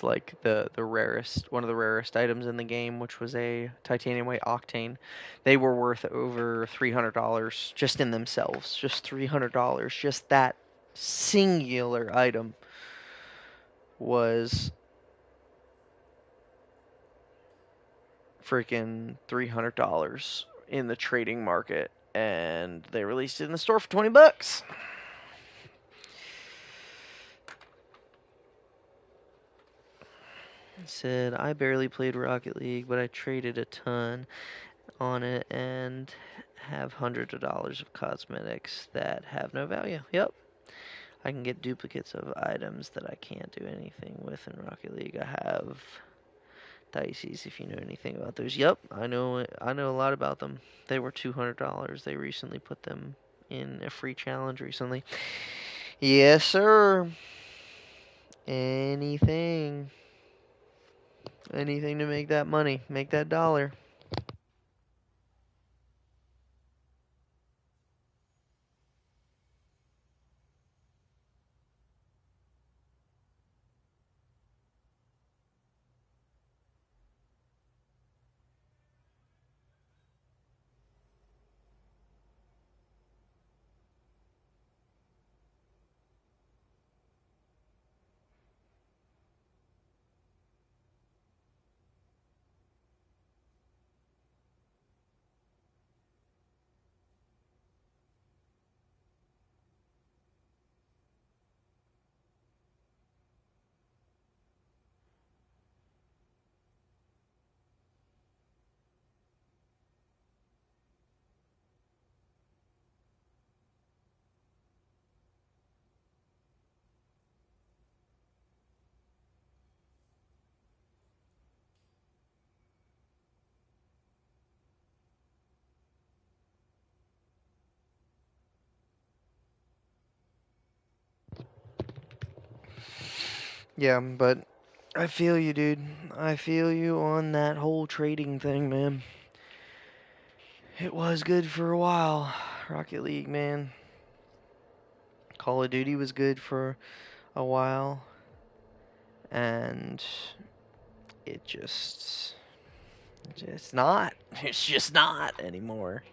like the rarest, one of the rarest items in the game, which was a titanium white Octane. They were worth over $300 just in themselves, just $300. Just that singular item was freaking $300 in the trading market, and they released it in the store for $20. Said, I barely played Rocket League, but I traded a ton on it and have hundreds of dollars of cosmetics that have no value. Yep. I can get duplicates of items that I can't do anything with in Rocket League. I have Dices, if you know anything about those. Yep, I know a lot about them. They were $200. They recently put them in a free challenge recently. Yes, sir. Anything. Anything to make that money, make that dollar. Yeah, but I feel you, dude. I feel you on that whole trading thing, man. It was good for a while. Rocket League, man. Call of Duty was good for a while. And it just... It's not. It's just not anymore.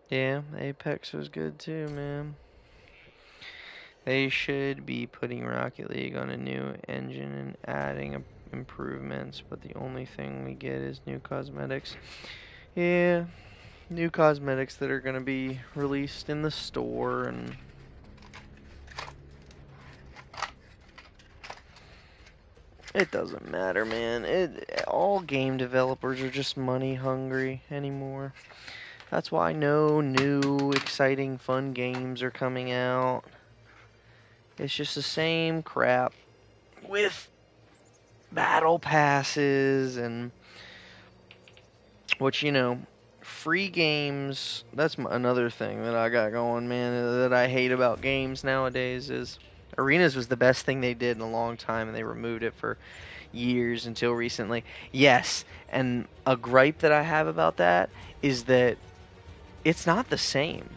Yeah, Apex was good too, man. They should be putting Rocket League on a new engine and adding improvements, but the only thing we get is new cosmetics. Yeah, new cosmetics that are going to be released in the store, and it doesn't matter, man. All game developers are just money hungry anymore. That's why no new, exciting, fun games are coming out. It's just the same crap with battle passes and which, free games. That's another thing that I got going, man, that I hate about games nowadays is Arenas was the best thing they did in a long time, and they removed it for years until recently. Yes, and a gripe that I have about that is that it's not the same.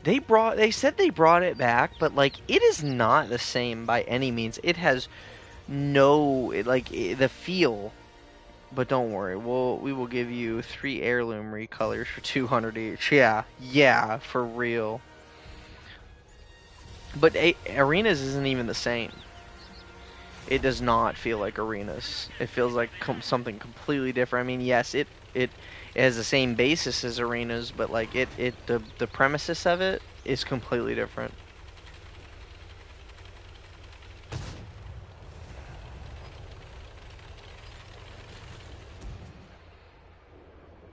They said they brought it back, but like it is not the same by any means. It has the feel. But don't worry, we will give you 3 heirloom recolors for 200 each. Yeah, for real. But Arenas isn't even the same. It does not feel like Arenas. It feels like something completely different. I mean, yes, it has the same basis as Arenas, but like the premises of it is completely different.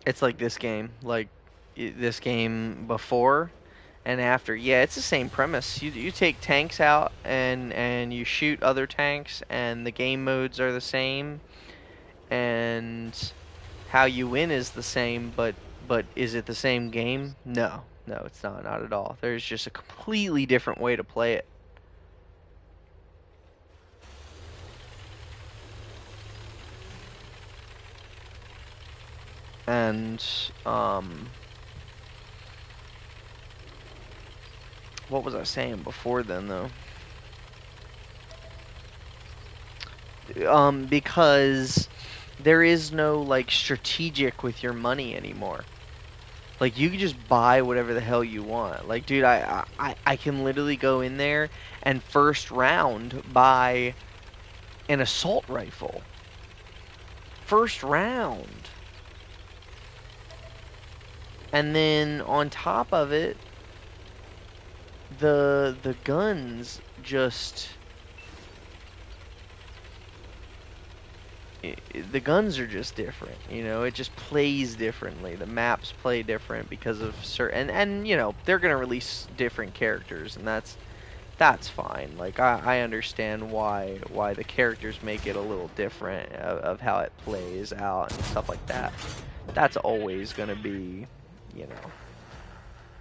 It's like this game, this game before and after. Yeah, it's the same premise. You take tanks out and you shoot other tanks, and the game modes are the same, and how you win is the same. But is it the same game? No, no, it's not at all. There's just a completely different way to play it. And what was I saying before then though? Because there is no like strategic with your money anymore. Like you can just buy whatever the hell you want. Like, dude, I can literally go in there and first round buy an assault rifle. First round. And then on top of it, the guns just the guns are just different, it just plays differently. The maps play different because of certain, and they're gonna release different characters, and that's fine. Like I understand why the characters make it a little different of how it plays out and stuff like that. That's always gonna be,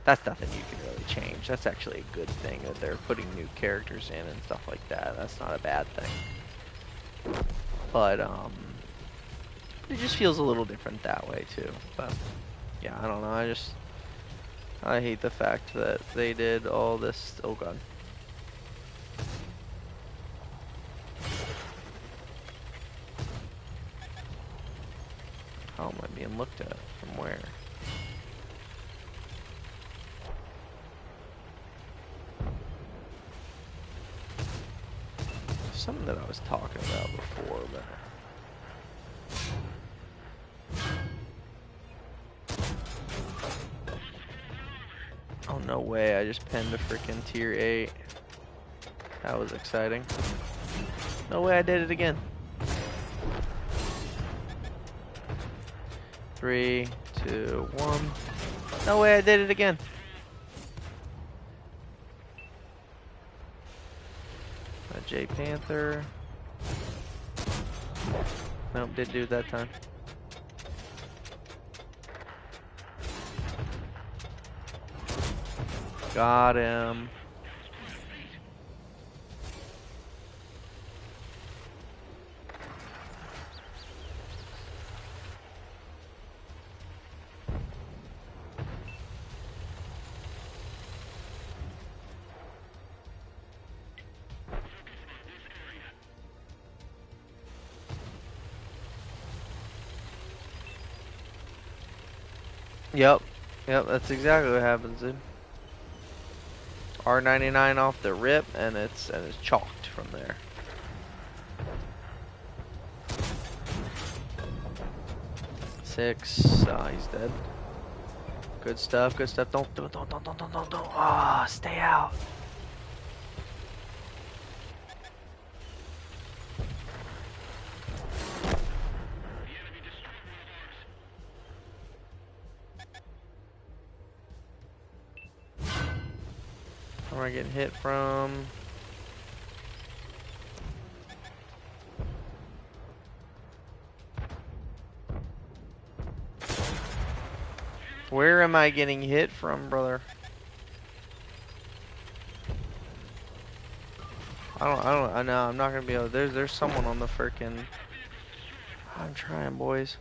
that's nothing you can really change. That's actually a good thing that they're putting new characters in and stuff like that. That's not a bad thing. But it just feels a little different that way too. But yeah, I don't know. I hate the fact that they did all this. Oh god. How am I being looked at? From where? Something that I was talking about before, but oh, no way, I just pinned a freaking tier 8. That was exciting. No way I did it again. 3, 2, 1. No way I did it again. I J Panther. Nope, didn't do it that time. Got him. Yep. Yep, that's exactly what happens, dude. R99 off the rip, and it's chalked from there. Six. He's dead. Good stuff. Good stuff. Don't. Ah, stay out. Where am I getting hit from? Where am I getting hit from, brother? I know, I'm not gonna be able to, there's someone on the frickin', I'm trying, boys.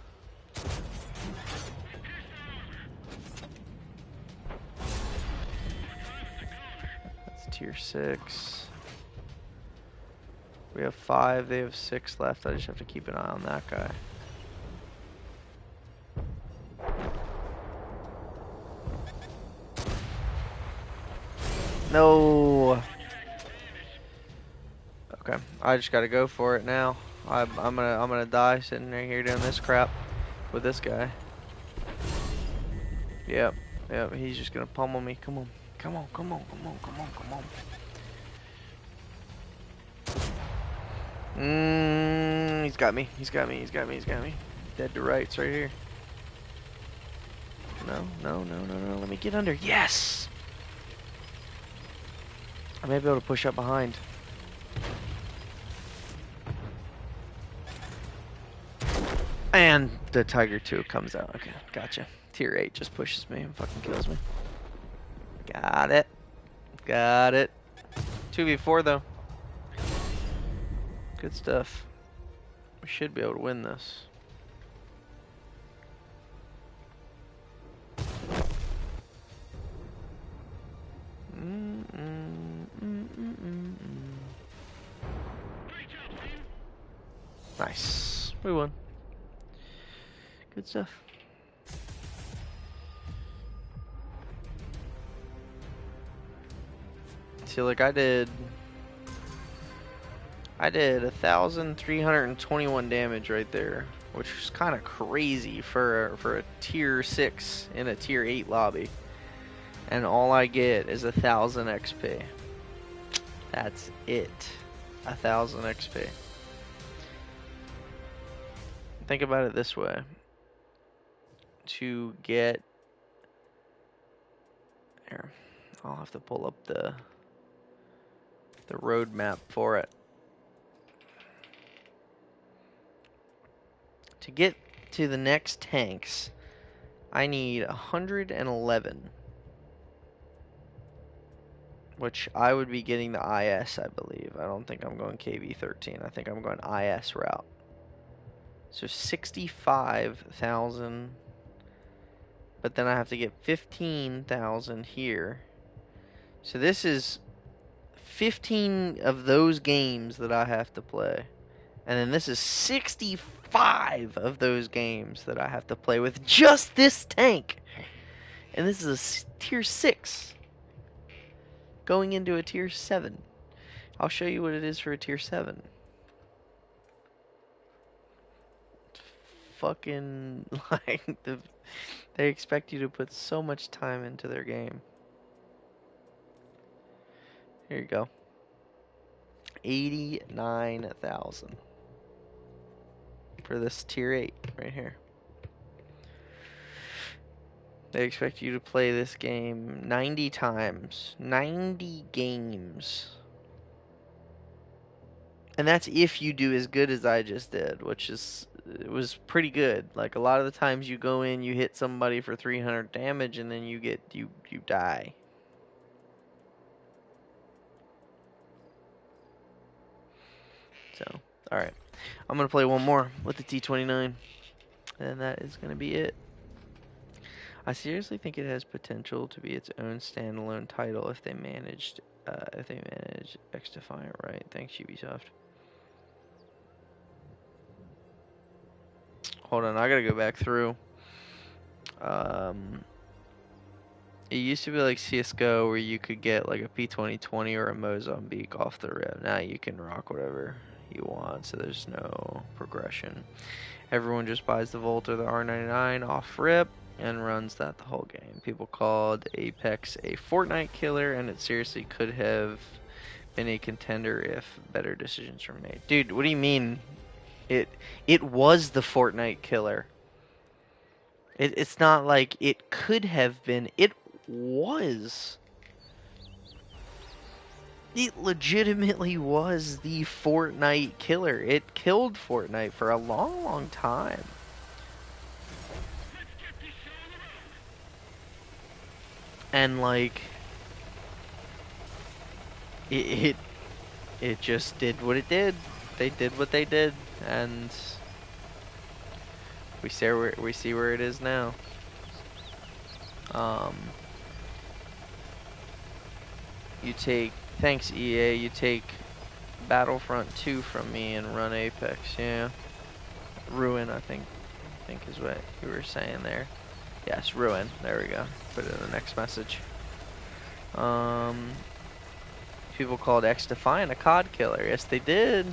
That's tier 6. We have 5, they have 6 left. I just have to keep an eye on that guy. No. Okay, I just gotta go for it now. I'm gonna die sitting right here doing this crap with this guy. Yep, he's just gonna pummel me. Come on, come on, come on, come on, come on, come on. He's got me. He's got me. He's got me. He's got me. Dead to rights right here. No, no, no, no, no. Let me get under. Yes. I may be able to push up behind. And the Tiger 2 comes out. Okay, gotcha. Tier 8 just pushes me and fucking kills me. Got it. Got it. 2v4 though. Good stuff. We should be able to win this. Nice. We won. Good stuff. See, like I did 1,321 damage right there, which is kind of crazy for a tier 6 in a tier 8 lobby. And all I get is 1,000 XP. That's it. 1,000 XP. Think about it this way. To get here, I'll have to pull up the roadmap for it. To get to the next tanks, I need 111. Which I would be getting the IS, I believe. I don't think I'm going KV13. I think I'm going IS route. So 65,000. But then I have to get 15,000 here. So this is 15 of those games that I have to play. And then this is 65 of those games that I have to play with just this tank. And this is a tier 6. Going into a tier 7. I'll show you what it is for a tier 7. Fucking, like, they expect you to put so much time into their game. Here you go. 89,000 for this tier 8 right here. They expect you to play this game 90 times. 90 games. And that's if you do as good as I just did, which is it was pretty good. Like a lot of the times you go in, you hit somebody for 300 damage, and then you die. So, all right, I'm gonna play one more with the T29, and that is gonna be it. I seriously think it has potential to be its own standalone title if they manage X Defiant right. Thanks, Ubisoft. Hold on, I gotta go back through. Um, it used to be like CS:GO where you could get like a P2020 or a Mozambique off the rip. Now you can rock whatever you want, so there's no progression. Everyone just buys the Volt or the R99 off rip and runs that the whole game. People called Apex a Fortnite killer, and it seriously could have been a contender if better decisions were made. Dude, what do you mean? It it was the Fortnite killer. It's not like it could have been. It was. It legitimately was the Fortnite killer. It killed Fortnite for a long, long time. And like it it just did what it did. They did what they did, and we see where it is now. Um, you take thanks EA. You take Battlefront 2 from me and run Apex. Yeah, Ruin. I think is what you were saying there. Yes, Ruin. There we go. Put it in the next message. Um, people called X Defiant a COD killer. Yes, they did.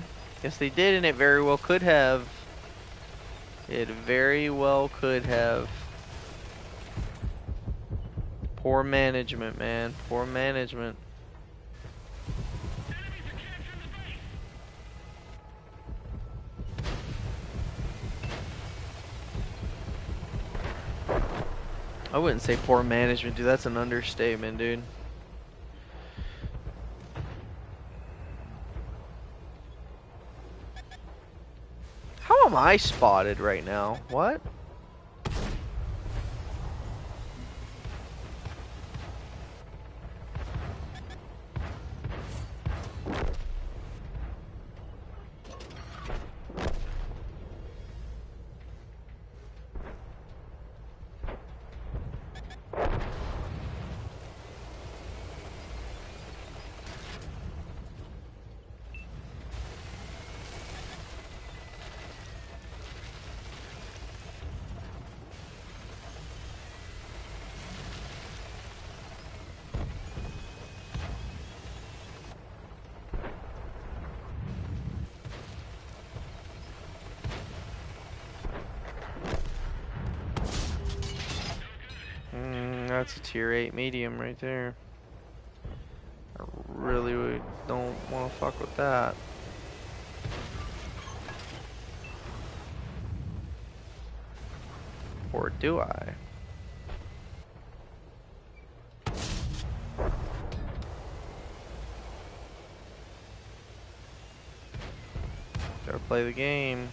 Yes, they did, and it very well could have. It very well could have. Poor management, man. Poor management. I wouldn't say poor management, dude. That's an understatement, dude. How am I spotted right now? What? That's a tier 8 medium right there. I really don't want to fuck with that. Or do I? Gotta play the game.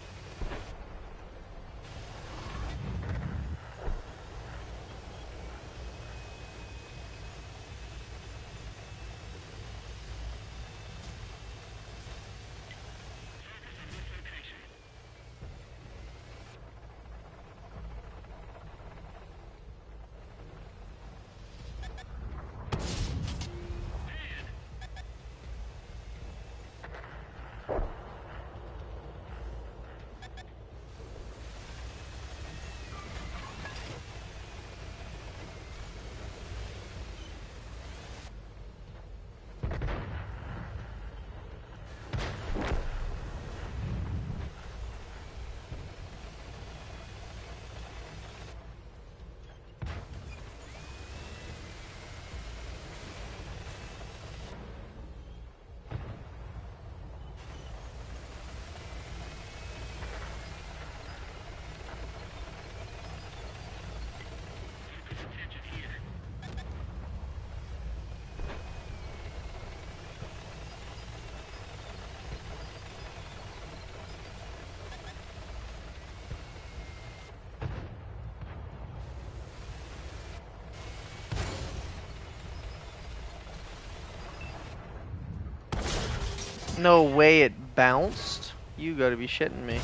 No way it bounced. You gotta be shitting me.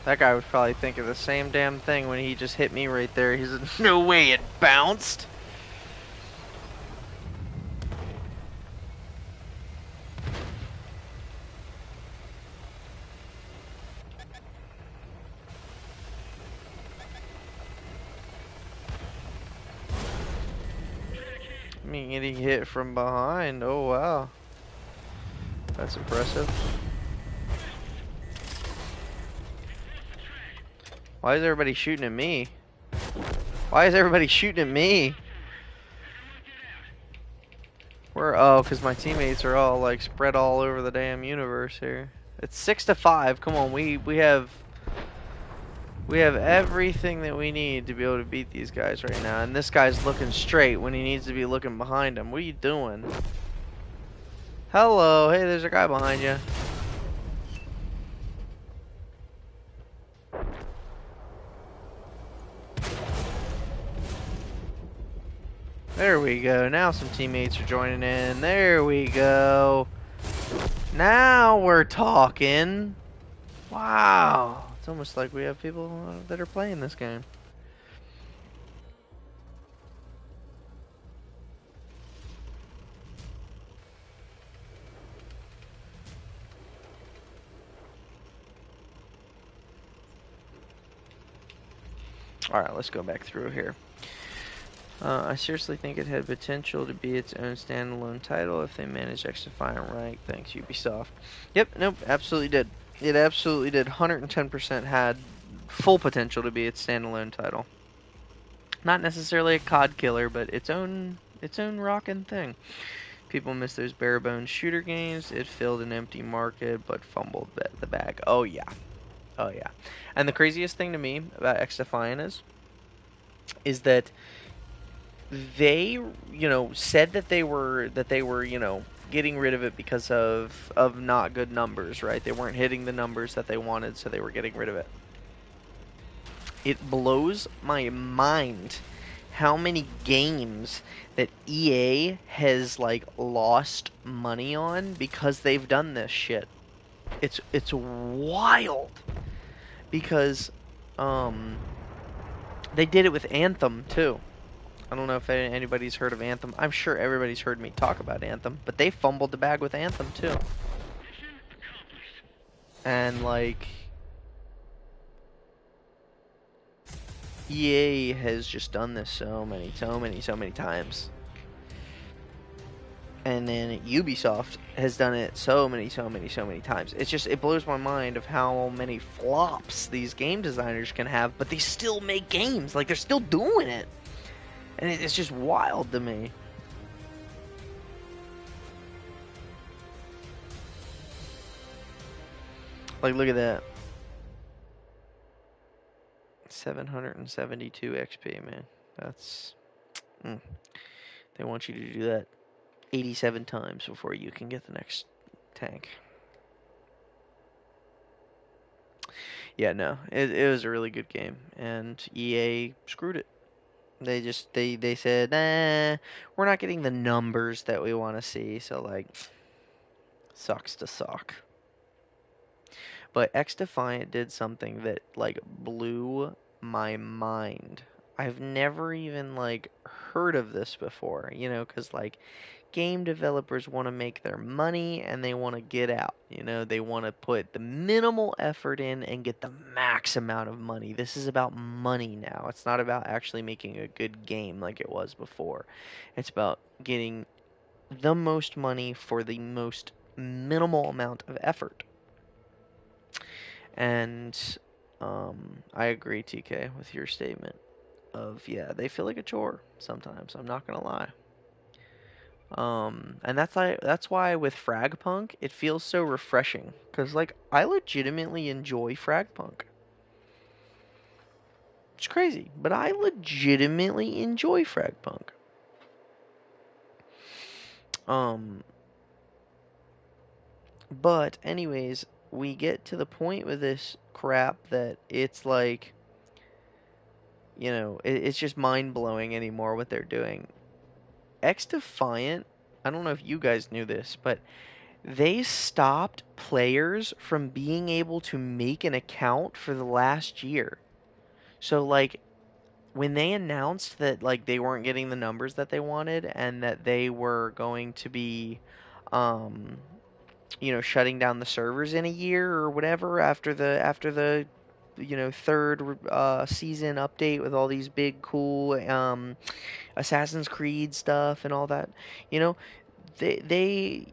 That guy was probably thinking the same damn thing when he just hit me right there. He's like, no way it bounced. I mean, getting hit from behind. Oh, wow. That's impressive. Why is everybody shooting at me? Why is everybody shooting at me? Oh, because my teammates are all like spread all over the damn universe here. It's 6-5. Come on, we have everything that we need to be able to beat these guys right now. And this guy's looking straight when he needs to be looking behind him. What are you doing? Hello, hey, there's a guy behind you. There we go. Now some teammates are joining in. There we go. Now we're talking. Wow. It's almost like we have people that are playing this game. Alright, let's go back through here. I seriously think it had potential to be its own standalone title if they managed XDefiant right. Thanks, Ubisoft. Yep, nope, absolutely did. It absolutely did. 110% had full potential to be its standalone title. Not necessarily a COD killer, but its own rockin' thing. People miss those bare bones shooter games. It filled an empty market, but fumbled the bag. Oh yeah, oh yeah. And the craziest thing to me about XDefiant is that they, said that they were getting rid of it because of not good numbers, right? They weren't hitting the numbers that they wanted, so they were getting rid of it. It blows my mind how many games that EA has like lost money on because they've done this shit. It's wild because they did it with Anthem too. I don't know if anybody's heard of Anthem. I'm sure everybody's heard me talk about Anthem, but they fumbled the bag with Anthem too. And like EA has just done this so many times. And then Ubisoft has done it so many times. It blows my mind of how many flops these game designers can have, but they still make games. Like, they're still doing it. And it's just wild to me. Like, look at that. 772 XP, man. That's... They want you to do that 87 times before you can get the next tank. Yeah, no, it was a really good game, and EA screwed it. They said, nah, we're not getting the numbers that we want to see, so like, sucks to suck. But XDefiant did something that like blew my mind. I've never even like heard of this before, because like game developers want to make their money and they want to get out. They want to put the minimal effort in and get the max amount of money. This is about money now. It's not about actually making a good game like it was before. It's about getting the most money for the most minimal amount of effort. And I agree, TK, with your statement of, yeah, they feel like a chore sometimes. I'm not going to lie. And that's why with Fragpunk it feels so refreshing, because like I legitimately enjoy Fragpunk. It's crazy, but I legitimately enjoy Fragpunk. Um, but anyways, we get to the point with this crap that it's like, it's just mind blowing anymore what they're doing. X Defiant, I don't know if you guys knew this, but they stopped players from being able to make an account for the last year. So like when they announced that like they weren't getting the numbers that they wanted and that they were going to be um shutting down the servers in a year or whatever after the third season update with all these big cool Assassin's Creed stuff and all that, you know, they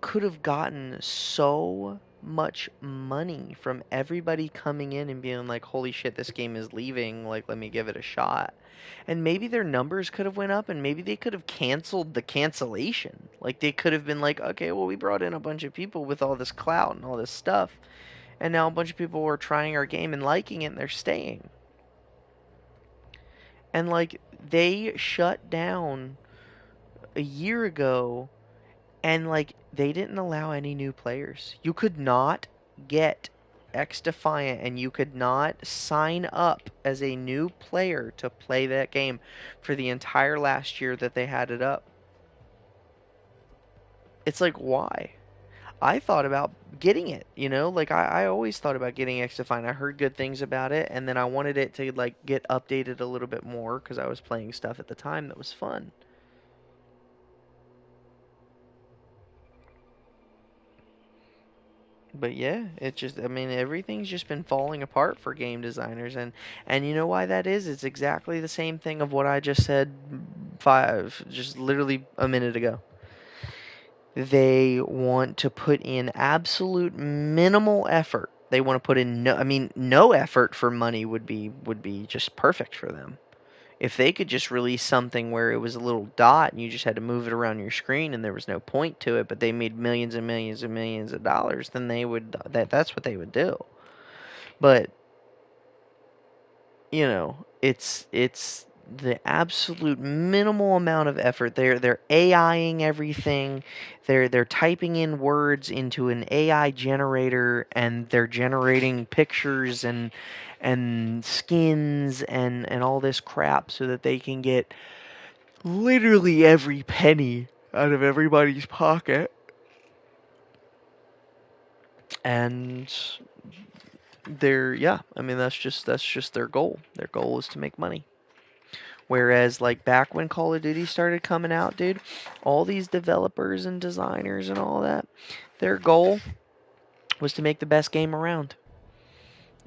could have gotten so much money from everybody coming in and being like, holy shit, this game is leaving, like let me give it a shot. And maybe their numbers could have went up and maybe they could have canceled the cancellation. Like they could have been like, okay, well we brought in a bunch of people with all this clout and all this stuff, and now a bunch of people are trying our game and liking it and they're staying. And like they shut down a year ago. And like they didn't allow any new players. You could not get X Defiant and you could not sign up as a new player to play that game for the entire last year that they had it up. It's like why? I thought about getting it, like I always thought about getting X Defiant. I heard good things about it and then I wanted it to like get updated a little bit more because I was playing stuff at the time that was fun. But yeah, it just I mean everything's just been falling apart for game designers and you know why that is? It's exactly the same thing of what I just said just literally a minute ago. They want to put in absolute minimal effort. They want to put in no effort for money would be just perfect for them. If they could just release something where it was a little dot and you just had to move it around your screen and there was no point to it, but they made millions and millions and millions of dollars, then that's what they would do. But, it's the absolute minimal amount of effort. They're AIing everything. They're typing in words into an AI generator and they're generating pictures and skins and all this crap so that they can get literally every penny out of everybody's pocket. And yeah, I mean that's just their goal. Their goal is to make money. Whereas like back when Call of Duty started coming out, dude, all these developers and designers and all that, their goal was to make the best game around.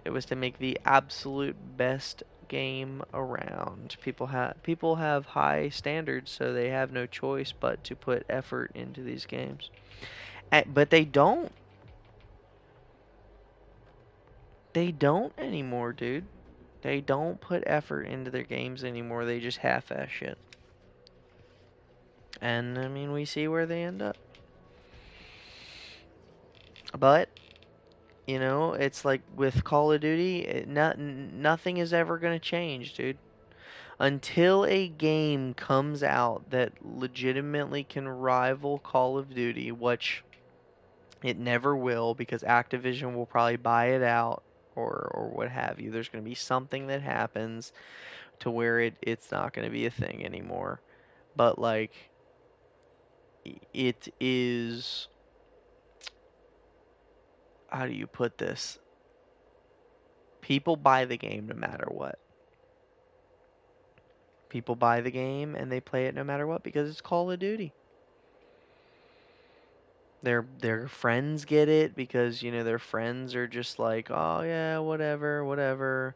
It was to make the absolute best game around. People have high standards, so they have no choice but to put effort into these games. But they don't. They don't anymore, dude. They don't put effort into their games anymore. They just half-ass shit. And I mean, we see where they end up. But it's like with Call of Duty, nothing is ever gonna change, dude. Until a game comes out that legitimately can rival Call of Duty, which it never will because Activision will probably buy it out or what have you. There's gonna be something that happens to where it's not gonna be a thing anymore. But like it is, how do you put this? People buy the game no matter what. People buy the game and they play it no matter what because it's Call of Duty. Their friends get it because their friends are just like, oh yeah, whatever, whatever.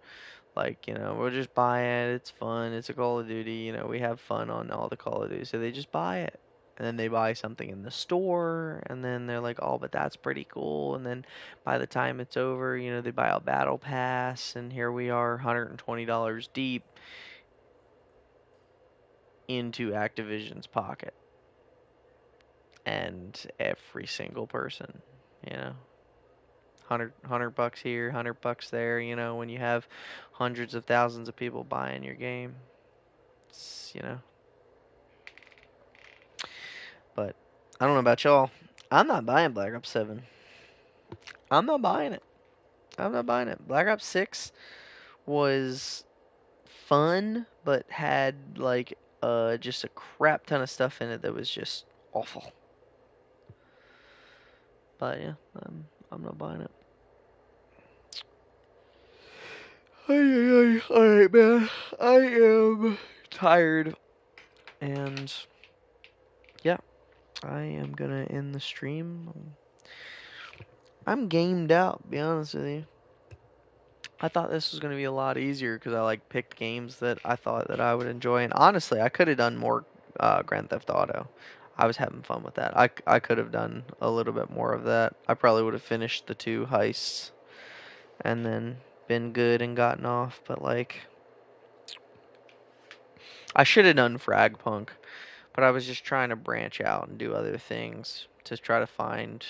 Like we'll just buy it. It's fun. It's a Call of Duty. We have fun on all the Call of Duty, so they just buy it. And then they buy something in the store, and then they're like, oh, but that's pretty cool. And then by the time it's over, they buy a battle pass, and here we are, $120 deep into Activision's pocket. And every single person, you know. $100 here, $100 there, when you have hundreds of thousands of people buying your game. It's. But I don't know about y'all. I'm not buying Black Ops 7. I'm not buying it. I'm not buying it. Black Ops 6 was fun, but had like just a crap ton of stuff in it that was just awful. But yeah, I'm not buying it. Alright, man. I am tired. And yeah, I am gonna end the stream. I'm gamed out, to be honest with you. I thought this was gonna be a lot easier because I picked games that I thought that I would enjoy. And honestly, I could have done more Grand Theft Auto. I was having fun with that. I could have done a little bit more of that. I probably would have finished the 2 heists and then been good and gotten off. But I should have done Frag Punk. But I was just trying to branch out and do other things to try to find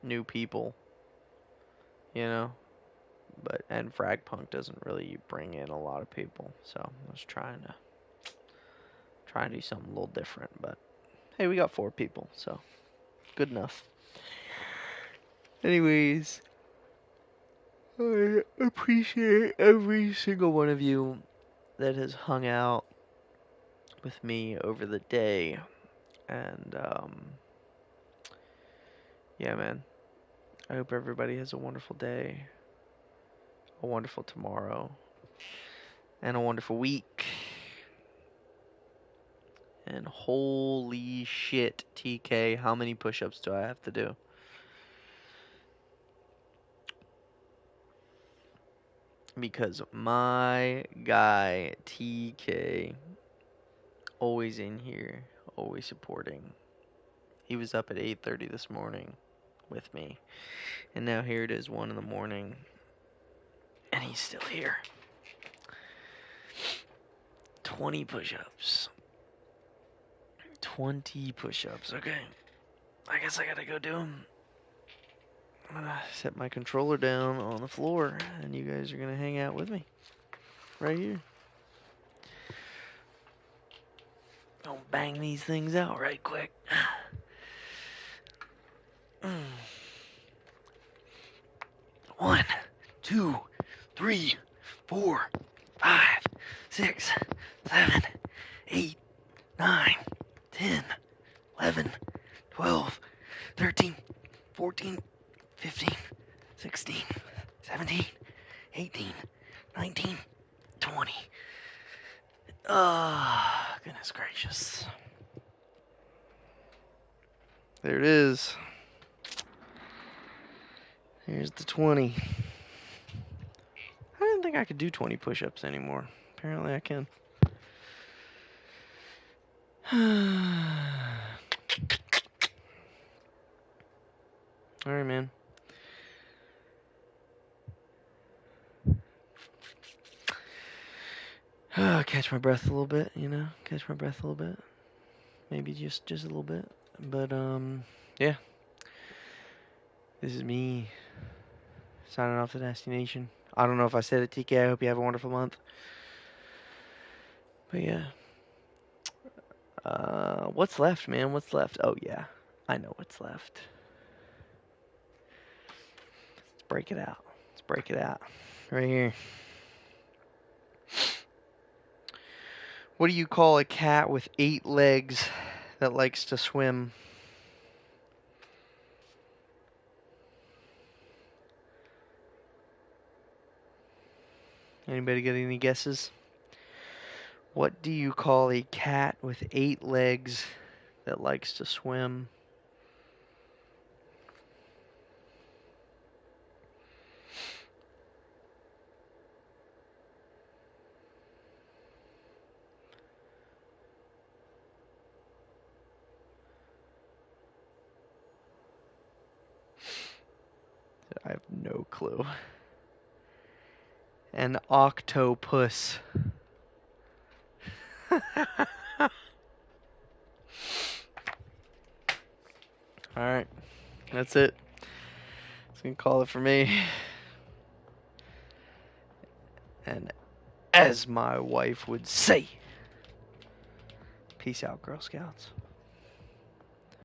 new people, you know. And Frag Punk doesn't really bring in a lot of people, so I was trying to do something a little different. But hey, we got 4 people, so good enough. Anyways, I appreciate every single one of you that has hung out with me over the day, and yeah, man. I hope everybody has a wonderful day, a wonderful tomorrow, and a wonderful week. And holy shit, TK, how many push-ups do I have to do? Because my guy, TK, always in here, always supporting. He was up at 8:30 this morning with me. And now here it is 1 in the morning. And he's still here. 20 push-ups. 20 push-ups. Okay. I guess I gotta go do them. I'm gonna set my controller down on the floor, and you guys are gonna hang out with me. Right here. Gonna bang these things out right quick. 1, 2, 3, 4, 5, 6, 7, 8, 9, 10, 11, 12, 13, 14, 15, 16, 17, 18, 19, 20. Ah, goodness gracious. There it is. Here's the 20. I didn't think I could do 20 push-ups anymore. Apparently I can. Alright, man. Catch my breath a little bit, Catch my breath a little bit. Maybe just a little bit. But, yeah. This is me signing off the Nasty Nation. I don't know if I said it, TK. I hope you have a wonderful month. But, yeah. What's left, man? What's left? Oh, yeah. I know what's left. Let's break it out. Let's break it out. Right here. What do you call a cat with 8 legs that likes to swim? Anybody got any guesses? What do you call a cat with 8 legs that likes to swim? I have no clue. An octopus. Alright. That's it. gonna call it for me. And as my wife would say, peace out, Girl Scouts.